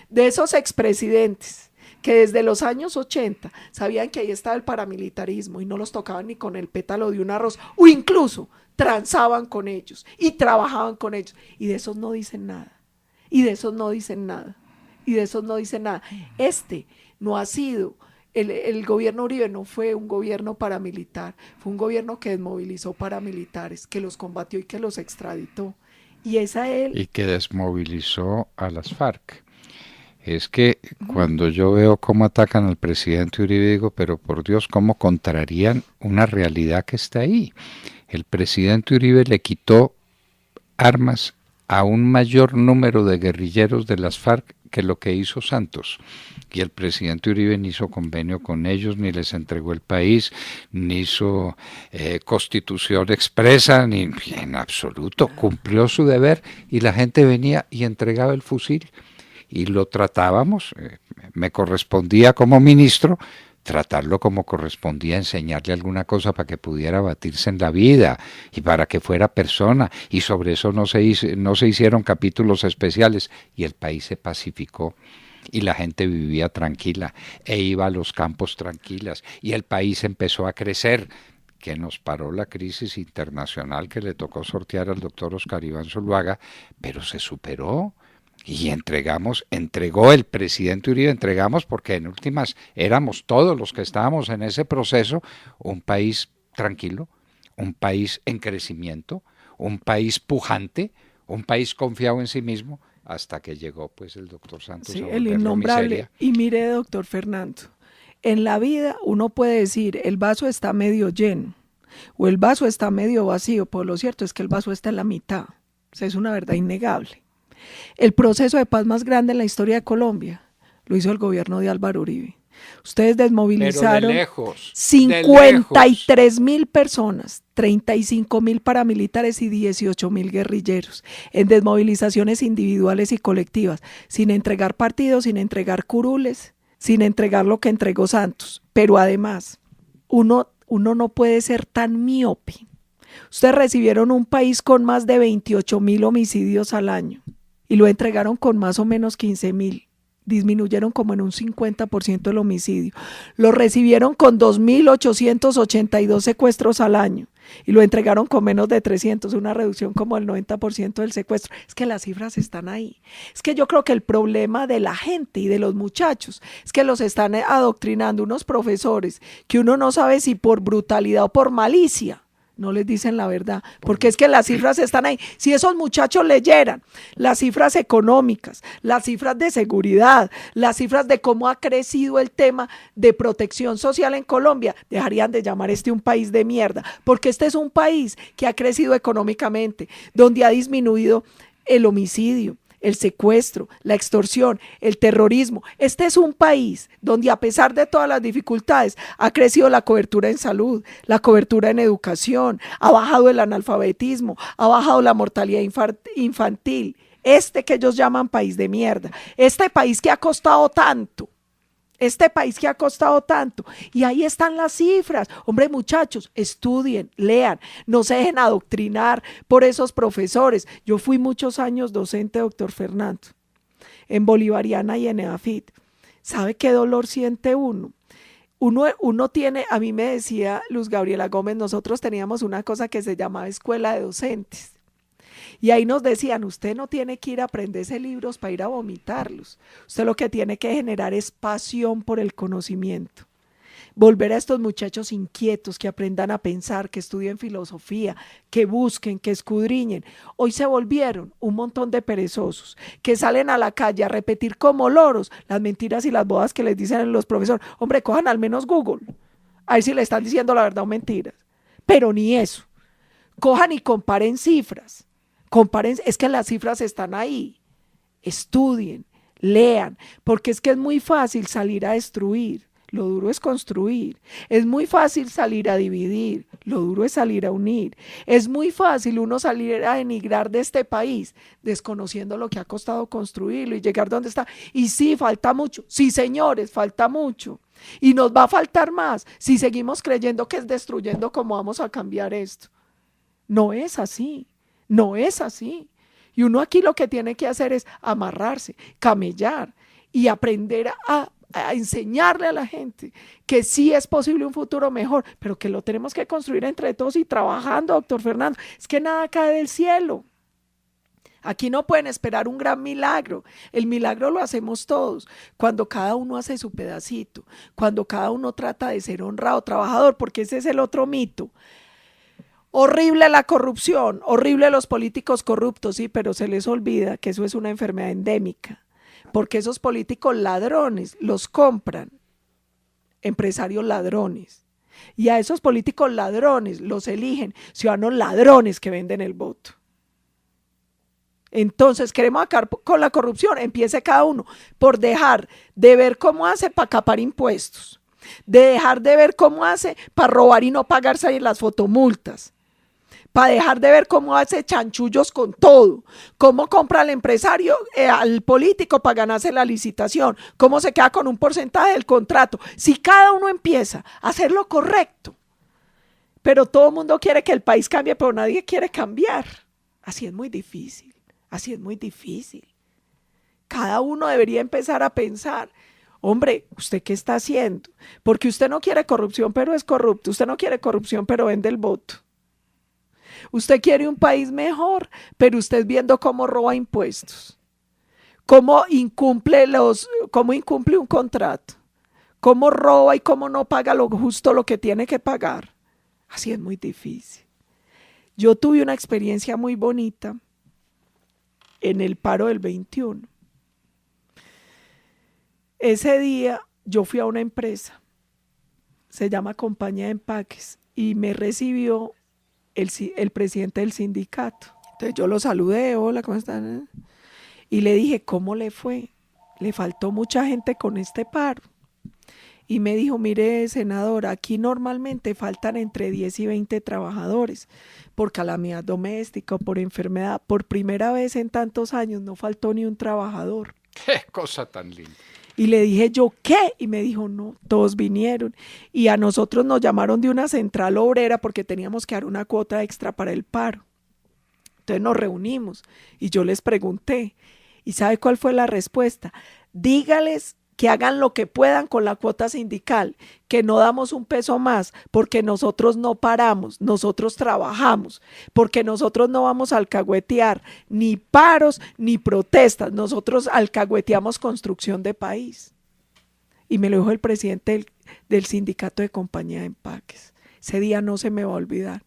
de esos expresidentes que desde los años 80 sabían que ahí estaba el paramilitarismo y no los tocaban ni con el pétalo de un arroz, o incluso transaban con ellos y trabajaban con ellos. Y de esos no dicen nada. Y de esos no dicen nada. Y de esos no dicen nada. No ha sido, el gobierno Uribe no fue un gobierno paramilitar, fue un gobierno que desmovilizó paramilitares, que los combatió y que los extraditó. Y que desmovilizó a las FARC. Es que cuando yo veo cómo atacan al presidente Uribe, digo, pero por Dios, ¿cómo contrarían una realidad que está ahí? El presidente Uribe le quitó armas a un mayor número de guerrilleros de las FARC que lo que hizo Santos. Y el presidente Uribe ni hizo convenio con ellos, ni les entregó el país, ni hizo constitución expresa, ni en absoluto. Cumplió su deber y la gente venía y entregaba el fusil. Y lo tratábamos, me correspondía como ministro tratarlo como correspondía, enseñarle alguna cosa para que pudiera batirse en la vida y para que fuera persona, y sobre eso no se hicieron capítulos especiales, y el país se pacificó y la gente vivía tranquila e iba a los campos tranquilas y el país empezó a crecer, que nos paró la crisis internacional que le tocó sortear al doctor Oscar Iván Zuluaga, pero se superó. Y entregó el presidente Uribe, porque en últimas éramos todos los que estábamos en ese proceso, un país tranquilo, un país en crecimiento, un país pujante, un país confiado en sí mismo, hasta que llegó pues el doctor Santos. Sí, el innombrable. Y mire, doctor Fernando, en la vida uno puede decir el vaso está medio lleno o el vaso está medio vacío, pero lo cierto es que el vaso está en la mitad. O sea, es una verdad innegable. El proceso de paz más grande en la historia de Colombia lo hizo el gobierno de Álvaro Uribe. Ustedes desmovilizaron 53.000 personas, 35.000 paramilitares y 18.000 guerrilleros en desmovilizaciones individuales y colectivas, sin entregar partidos, sin entregar curules, sin entregar lo que entregó Santos. Pero además, uno no puede ser tan miope. Ustedes recibieron un país con más de 28.000 homicidios al año y lo entregaron con más o menos 15.000. Disminuyeron como en un 50% el homicidio. Lo recibieron con 2.882 secuestros al año y lo entregaron con menos de 300, una reducción como del 90% del secuestro. Es que las cifras están ahí. Es que yo creo que el problema de la gente y de los muchachos es que los están adoctrinando unos profesores que uno no sabe si por brutalidad o por malicia no les dicen la verdad, porque es que las cifras están ahí. Si esos muchachos leyeran las cifras económicas, las cifras de seguridad, las cifras de cómo ha crecido el tema de protección social en Colombia, dejarían de llamar un país de mierda, porque este es un país que ha crecido económicamente, donde ha disminuido el homicidio, el secuestro, la extorsión, el terrorismo. Este es un país donde, a pesar de todas las dificultades, ha crecido la cobertura en salud, la cobertura en educación, ha bajado el analfabetismo, ha bajado la mortalidad infantil. Que ellos llaman país de mierda, este país que ha costado tanto, Este país que ha costado tanto. Y ahí están las cifras. Hombre, muchachos, estudien, lean, no se dejen adoctrinar por esos profesores. Yo fui muchos años docente, doctor Fernando, en Bolivariana y en EAFIT. ¿Sabe qué dolor siente uno? Uno tiene, a mí me decía Luz Gabriela Gómez, nosotros teníamos una cosa que se llamaba escuela de docentes. Y ahí nos decían, usted no tiene que ir a aprenderse libros para ir a vomitarlos. Usted lo que tiene que generar es pasión por el conocimiento. Volver a estos muchachos inquietos que aprendan a pensar, que estudien filosofía, que busquen, que escudriñen. Hoy se volvieron un montón de perezosos que salen a la calle a repetir como loros las mentiras y las bodas que les dicen los profesores. Hombre, cojan al menos Google, a ver si le están diciendo la verdad o mentiras. Pero ni eso. Cojan y comparen cifras. Comparen, es que las cifras están ahí. Estudien, lean, porque es que es muy fácil salir a destruir. Lo duro es construir. Es muy fácil salir a dividir. Lo duro es salir a unir. Es muy fácil uno salir a denigrar de este país, desconociendo lo que ha costado construirlo y llegar donde está. Y sí, falta mucho. Sí, señores, falta mucho. Y nos va a faltar más si seguimos creyendo que es destruyendo como vamos a cambiar esto. No es así. No es así. Y uno aquí lo que tiene que hacer es amarrarse, camellar y aprender a enseñarle a la gente que sí es posible un futuro mejor, pero que lo tenemos que construir entre todos y trabajando, doctor Fernando. Es que nada cae del cielo. Aquí no pueden esperar un gran milagro. El milagro lo hacemos todos, cuando cada uno hace su pedacito, cuando cada uno trata de ser honrado, trabajador, porque ese es el otro mito. Horrible la corrupción, horrible los políticos corruptos, sí, pero se les olvida que eso es una enfermedad endémica. Porque esos políticos ladrones los compran empresarios ladrones. Y a esos políticos ladrones los eligen ciudadanos ladrones que venden el voto. Entonces, queremos acabar con la corrupción. Empiece cada uno por dejar de ver cómo hace para capar impuestos, de dejar de ver cómo hace para robar y no pagarse ahí las fotomultas, para dejar de ver cómo hace chanchullos con todo, cómo compra al empresario, al político para ganarse la licitación, cómo se queda con un porcentaje del contrato. Si cada uno empieza a hacer lo correcto, pero todo el mundo quiere que el país cambie, pero nadie quiere cambiar. Así es muy difícil, así es muy difícil. Cada uno debería empezar a pensar, hombre, ¿usted qué está haciendo? Porque usted no quiere corrupción, pero es corrupto. Usted no quiere corrupción, pero vende el voto. Usted quiere un país mejor, pero usted viendo cómo roba impuestos, cómo incumple un contrato, cómo roba y cómo no paga lo justo lo que tiene que pagar. Así es muy difícil. Yo tuve una experiencia muy bonita en el paro del 21. Ese día yo fui a una empresa, se llama Compañía de Empaques, y me recibió el presidente del sindicato. Entonces yo lo saludé, hola, ¿cómo están? Y le dije, ¿cómo le fue? Le faltó mucha gente con este paro. Y me dijo, mire, senador, aquí normalmente faltan entre 10 y 20 trabajadores por calamidad doméstica o por enfermedad. Por primera vez en tantos años no faltó ni un trabajador. ¡Qué cosa tan linda! Y le dije yo, ¿qué? Y me dijo, no, todos vinieron. Y a nosotros nos llamaron de una central obrera porque teníamos que dar una cuota extra para el paro. Entonces nos reunimos y yo les pregunté, ¿y sabe cuál fue la respuesta? Dígales que hagan lo que puedan con la cuota sindical, que no damos un peso más, porque nosotros no paramos, nosotros trabajamos, porque nosotros no vamos a alcahuetear ni paros ni protestas, nosotros alcahueteamos construcción de país. Y me lo dijo el presidente del sindicato de Compañía de Empaques. Ese día no se me va a olvidar,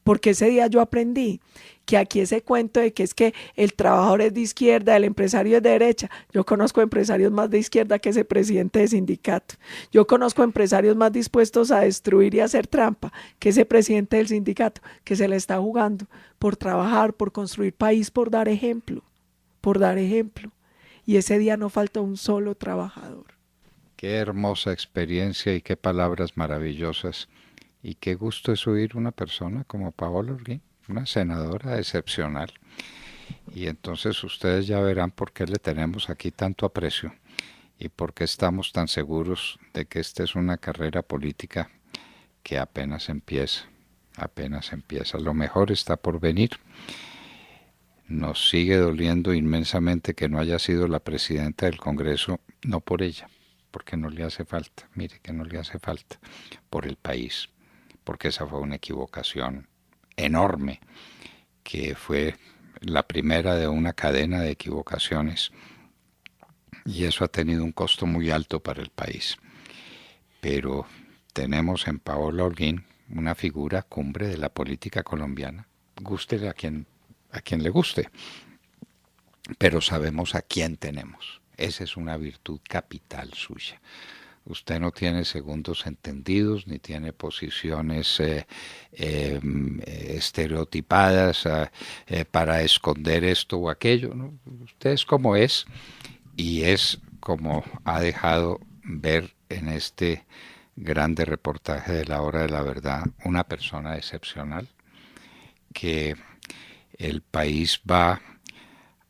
porque ese día yo aprendí que aquí ese cuento de que es que el trabajador es de izquierda, el empresario es de derecha. Yo conozco empresarios más de izquierda que ese presidente de sindicato. Yo conozco empresarios más dispuestos a destruir y a hacer trampa que ese presidente del sindicato, que se le está jugando por trabajar, por construir país, por dar ejemplo, por dar ejemplo. Y ese día no falta un solo trabajador. Qué hermosa experiencia y qué palabras maravillosas. Y qué gusto es oír una persona como Paola Holguín, una senadora excepcional. Y entonces ustedes ya verán por qué le tenemos aquí tanto aprecio y por qué estamos tan seguros de que esta es una carrera política que apenas empieza, apenas empieza. Lo mejor está por venir. Nos sigue doliendo inmensamente que no haya sido la presidenta del Congreso, no por ella, porque no le hace falta, mire que no le hace falta, por el país, porque esa fue una equivocación enorme, que fue la primera de una cadena de equivocaciones, y eso ha tenido un costo muy alto para el país. Pero tenemos en Paola Holguín una figura cumbre de la política colombiana, gústele a quien le guste, pero sabemos a quién tenemos. Esa es una virtud capital suya. Usted no tiene segundos entendidos, ni tiene posiciones estereotipadas para esconder esto o aquello, ¿no? Usted es como es, y es como ha dejado ver en este grande reportaje de La Hora de la Verdad, una persona excepcional que el país va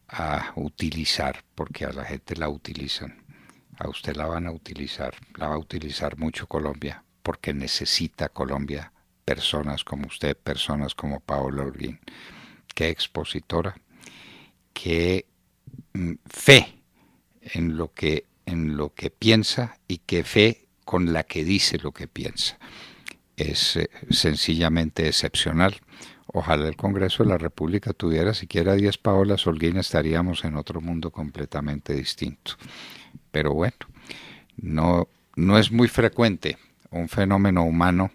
a utilizar, porque a la gente la utilizan, a usted la van a utilizar, la va a utilizar mucho Colombia, porque necesita Colombia personas como usted, personas como Paola Holguín. Qué expositora, qué fe en lo que piensa, y qué fe con la que dice lo que piensa. Es sencillamente excepcional. Ojalá el Congreso de la República tuviera siquiera 10 Paolas Holguín, estaríamos en otro mundo completamente distinto. Pero bueno, no es muy frecuente un fenómeno humano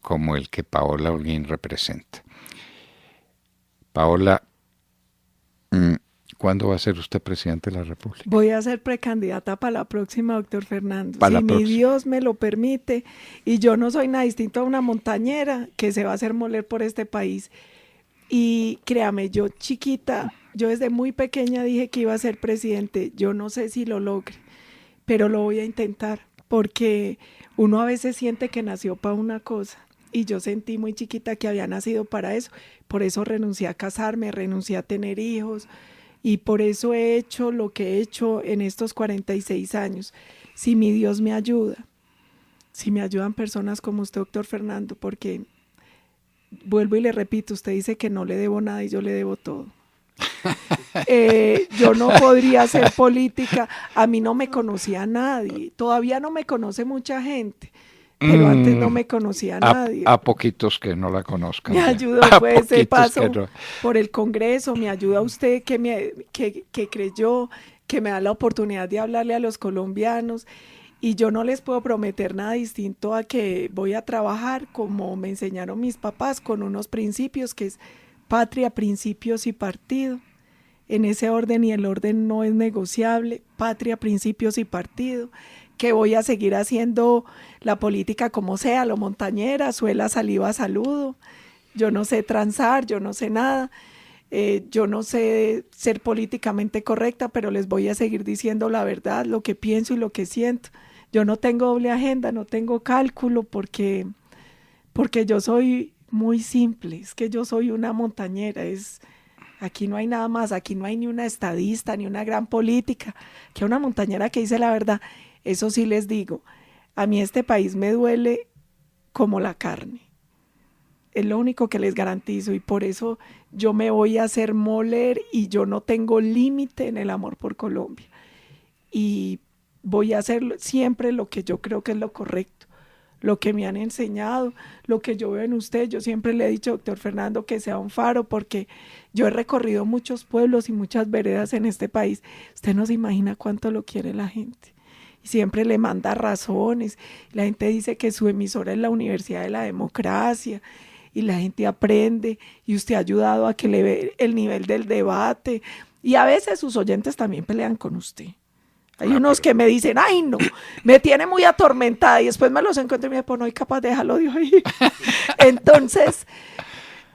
como el que Paola Holguín representa. Paola, ¿cuándo va a ser usted presidente de la República? Voy a ser precandidata para la próxima, doctor Fernando. Si mi Dios me lo permite, y yo no soy nada distinto a una montañera que se va a hacer moler por este país. Y créame, yo chiquita, yo desde muy pequeña dije que iba a ser presidente. Yo no sé si lo logre, pero lo voy a intentar, porque uno a veces siente que nació para una cosa, y yo sentí muy chiquita que había nacido para eso. Por eso renuncié a casarme, renuncié a tener hijos, y por eso he hecho lo que he hecho en estos 46 años. Si mi Dios me ayuda, si me ayudan personas como usted, doctor Fernando, porque vuelvo y le repito, usted dice que no le debo nada y yo le debo todo. Yo no podría hacer política, a mí no me conocía nadie, todavía no me conoce mucha gente, pero antes no me conocía nadie. A poquitos que no la conozcan. Me ayudó pues ese paso por el Congreso, me ayuda usted que creyó, que me da la oportunidad de hablarle a los colombianos, y yo no les puedo prometer nada distinto a que voy a trabajar como me enseñaron mis papás, con unos principios que es patria, principios y partido. En ese orden, y el orden no es negociable, patria, principios y partido, que voy a seguir haciendo la política como sea, lo montañera, suela, saliva, saludo. Yo no sé transar, yo no sé nada, yo no sé ser políticamente correcta, pero les voy a seguir diciendo la verdad, lo que pienso y lo que siento. Yo no tengo doble agenda, no tengo cálculo, porque yo soy muy simple, es que yo soy una montañera, aquí no hay nada más, aquí no hay ni una estadista, ni una gran política, que una montañera que dice la verdad. Eso sí les digo, a mí este país me duele como la carne, es lo único que les garantizo, y por eso yo me voy a hacer moler, y yo no tengo límite en el amor por Colombia, y voy a hacer siempre lo que yo creo que es lo correcto, lo que me han enseñado, lo que yo veo en usted. Yo siempre le he dicho, doctor Fernando, que sea un faro, porque yo he recorrido muchos pueblos y muchas veredas en este país. Usted no se imagina cuánto lo quiere la gente, y siempre le manda razones. La gente dice que su emisora es la Universidad de la Democracia, y la gente aprende, y usted ha ayudado a que le ve el nivel del debate, y a veces sus oyentes también pelean con usted. Hay unos que me dicen, ay no, me tiene muy atormentada, y después me los encuentro y me dicen, pues no soy capaz de dejarlo de oír. Entonces,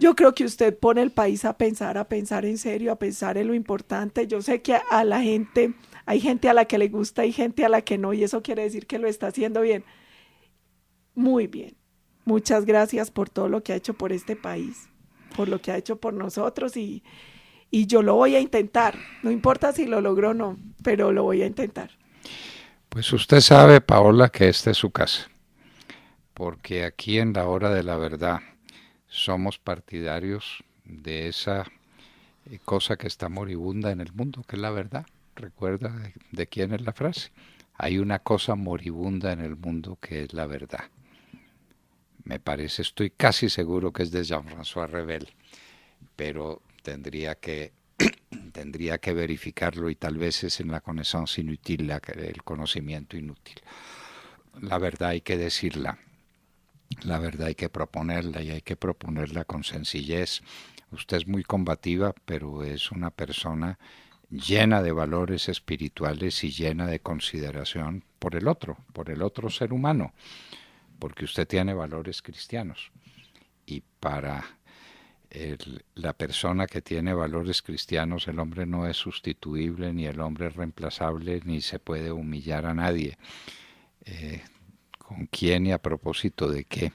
yo creo que usted pone el país a pensar en serio, a pensar en lo importante. Yo sé que a la gente, hay gente a la que le gusta y gente a la que no, y eso quiere decir que lo está haciendo bien. Muy bien. Muchas gracias por todo lo que ha hecho por este país, por lo que ha hecho por nosotros, y yo lo voy a intentar. No importa si lo logro o no, pero lo voy a intentar. Pues usted sabe, Paola, que esta es su casa, porque aquí en la hora de la verdad somos partidarios de esa cosa que está moribunda en el mundo, que es la verdad. ¿Recuerda de quién es la frase? Hay una cosa moribunda en el mundo que es la verdad. Me parece, estoy casi seguro que es de Jean-François Revel, pero tendría que verificarlo y tal vez es en la connaissance inutile, el conocimiento inútil. La verdad hay que decirla, la verdad hay que proponerla y hay que proponerla con sencillez. Usted es muy combativa, pero es una persona llena de valores espirituales y llena de consideración por el otro ser humano, porque usted tiene valores cristianos. Y para la persona que tiene valores cristianos, el hombre no es sustituible, ni el hombre es reemplazable, ni se puede humillar a nadie. ¿Con quién y a propósito de qué?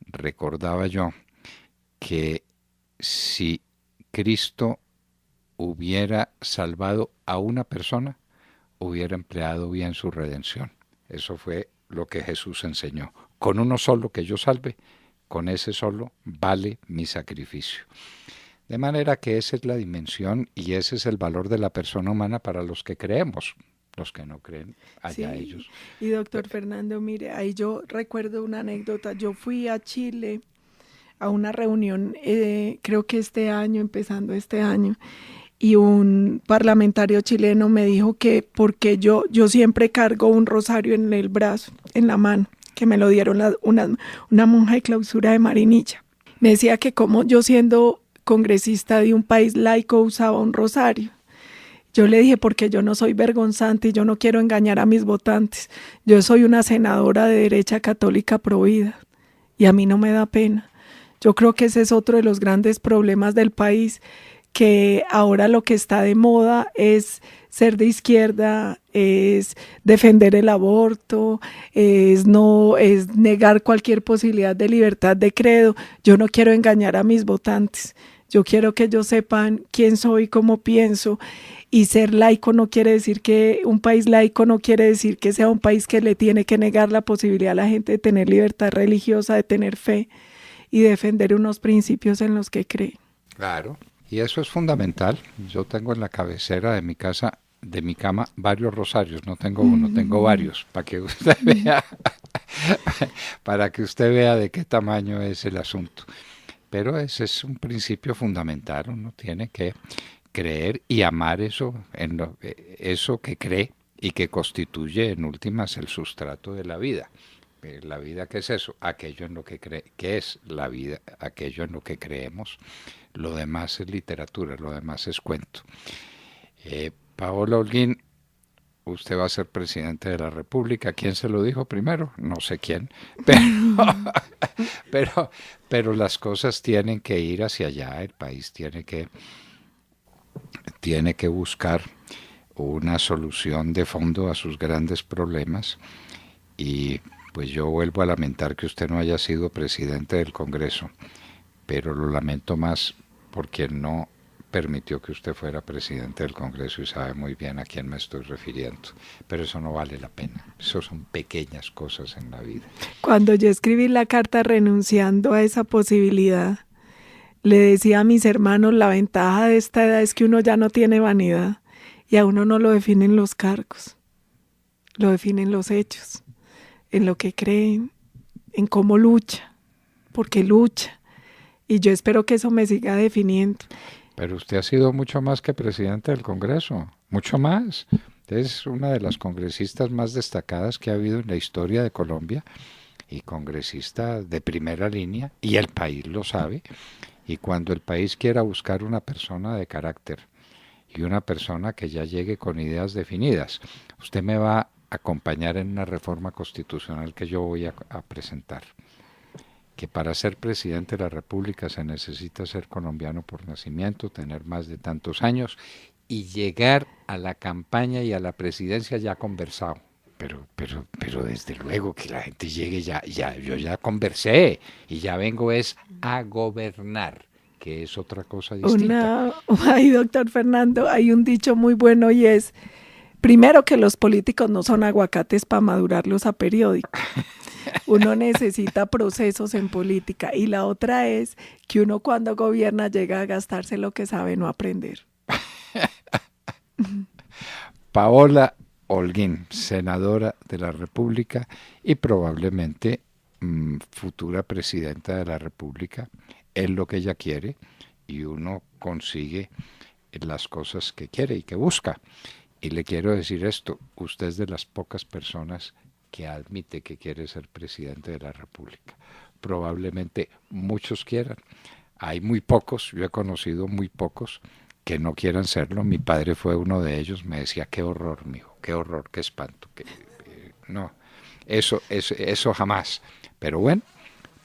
Recordaba yo que si Cristo hubiera salvado a una persona, hubiera empleado bien su redención. Eso fue lo que Jesús enseñó. Con uno solo que yo salve, con ese solo vale mi sacrificio. De manera que esa es la dimensión y ese es el valor de la persona humana para los que creemos. Los que no creen, allá Sí, ellos. y doctor Fernando, mire, ahí yo recuerdo una anécdota. Yo fui a Chile a una reunión, creo que este año, empezando este año, y un parlamentario chileno me dijo que porque yo siempre cargo un rosario en el brazo, en la mano, que me lo dieron una monja de clausura de Marinilla. Me decía que como yo siendo congresista de un país laico usaba un rosario. Yo le dije, porque yo no soy vergonzante y yo no quiero engañar a mis votantes. Yo soy una senadora de derecha católica provida y a mí no me da pena. Yo creo que ese es otro de los grandes problemas del país, que ahora lo que está de moda es ser de izquierda, es defender el aborto, es negar cualquier posibilidad de libertad de credo. Yo no quiero engañar a mis votantes. Yo quiero que ellos sepan quién soy, cómo pienso. Y ser laico no quiere decir que un país laico no quiere decir que sea un país que le tiene que negar la posibilidad a la gente de tener libertad religiosa, de tener fe y defender unos principios en los que cree. Claro. Y eso es fundamental. Yo tengo en la cabecera de mi casa, de mi cama, varios rosarios. No tengo uno, tengo varios, para que usted vea, para que usted vea de qué tamaño es el asunto. Pero ese es un principio fundamental. Uno tiene que creer y amar eso, eso que cree y que constituye en últimas el sustrato de la vida. La vida, ¿qué es eso? Aquello en lo que ¿qué es la vida? Aquello en lo que creemos. Lo demás es literatura, lo demás es cuento. Paola Holguín, usted va a ser presidente de la República. ¿Quién se lo dijo primero? No sé quién, pero las cosas tienen que ir hacia allá. El país tiene que buscar una solución de fondo a sus grandes problemas y pues yo vuelvo a lamentar que usted no haya sido presidente del Congreso, pero lo lamento más por quien no permitió que usted fuera presidente del Congreso y sabe muy bien a quién me estoy refiriendo. Pero eso no vale la pena. Eso son pequeñas cosas en la vida. Cuando yo escribí la carta renunciando a esa posibilidad, le decía a mis hermanos, la ventaja de esta edad es que uno ya no tiene vanidad y a uno no lo definen los cargos, lo definen los hechos, en lo que creen, en cómo lucha, porque lucha. Y yo espero que eso me siga definiendo. Pero usted ha sido mucho más que presidente del Congreso, mucho más. Usted es una de las congresistas más destacadas que ha habido en la historia de Colombia y congresista de primera línea, y el país lo sabe. Y cuando el país quiera buscar una persona de carácter y una persona que ya llegue con ideas definidas, usted me va a acompañar en una reforma constitucional que yo voy a presentar. Que para ser presidente de la República se necesita ser colombiano por nacimiento, tener más de tantos años y llegar a la campaña y a la presidencia ya conversado. Pero desde luego que la gente llegue yo ya conversé y ya vengo es a gobernar, que es otra cosa distinta. Ay, doctor Fernando, hay un dicho muy bueno y es, Primero que los políticos no son aguacates para madurarlos a periódico. Uno necesita procesos en política. Y la otra es que uno cuando gobierna llega a gastarse lo que sabe, no aprender. Paola Holguín, senadora de la República y probablemente futura presidenta de la República, es lo que ella quiere y uno consigue las cosas que quiere y que busca. Y le quiero decir esto, usted es de las pocas personas que admite que quiere ser presidente de la República. Probablemente muchos quieran. Hay muy pocos, yo he conocido muy pocos que no quieran serlo. Mi padre fue uno de ellos, me decía, qué horror, mijo, qué horror, qué espanto. No, eso jamás. Pero bueno,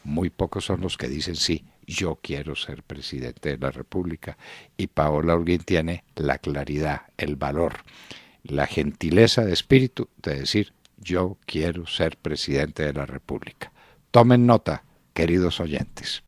muy pocos son los que dicen sí, yo quiero ser presidente de la República. Y Paola Holguín tiene la claridad, el valor, la gentileza de espíritu de decir, yo quiero ser presidente de la República. Tomen nota, queridos oyentes.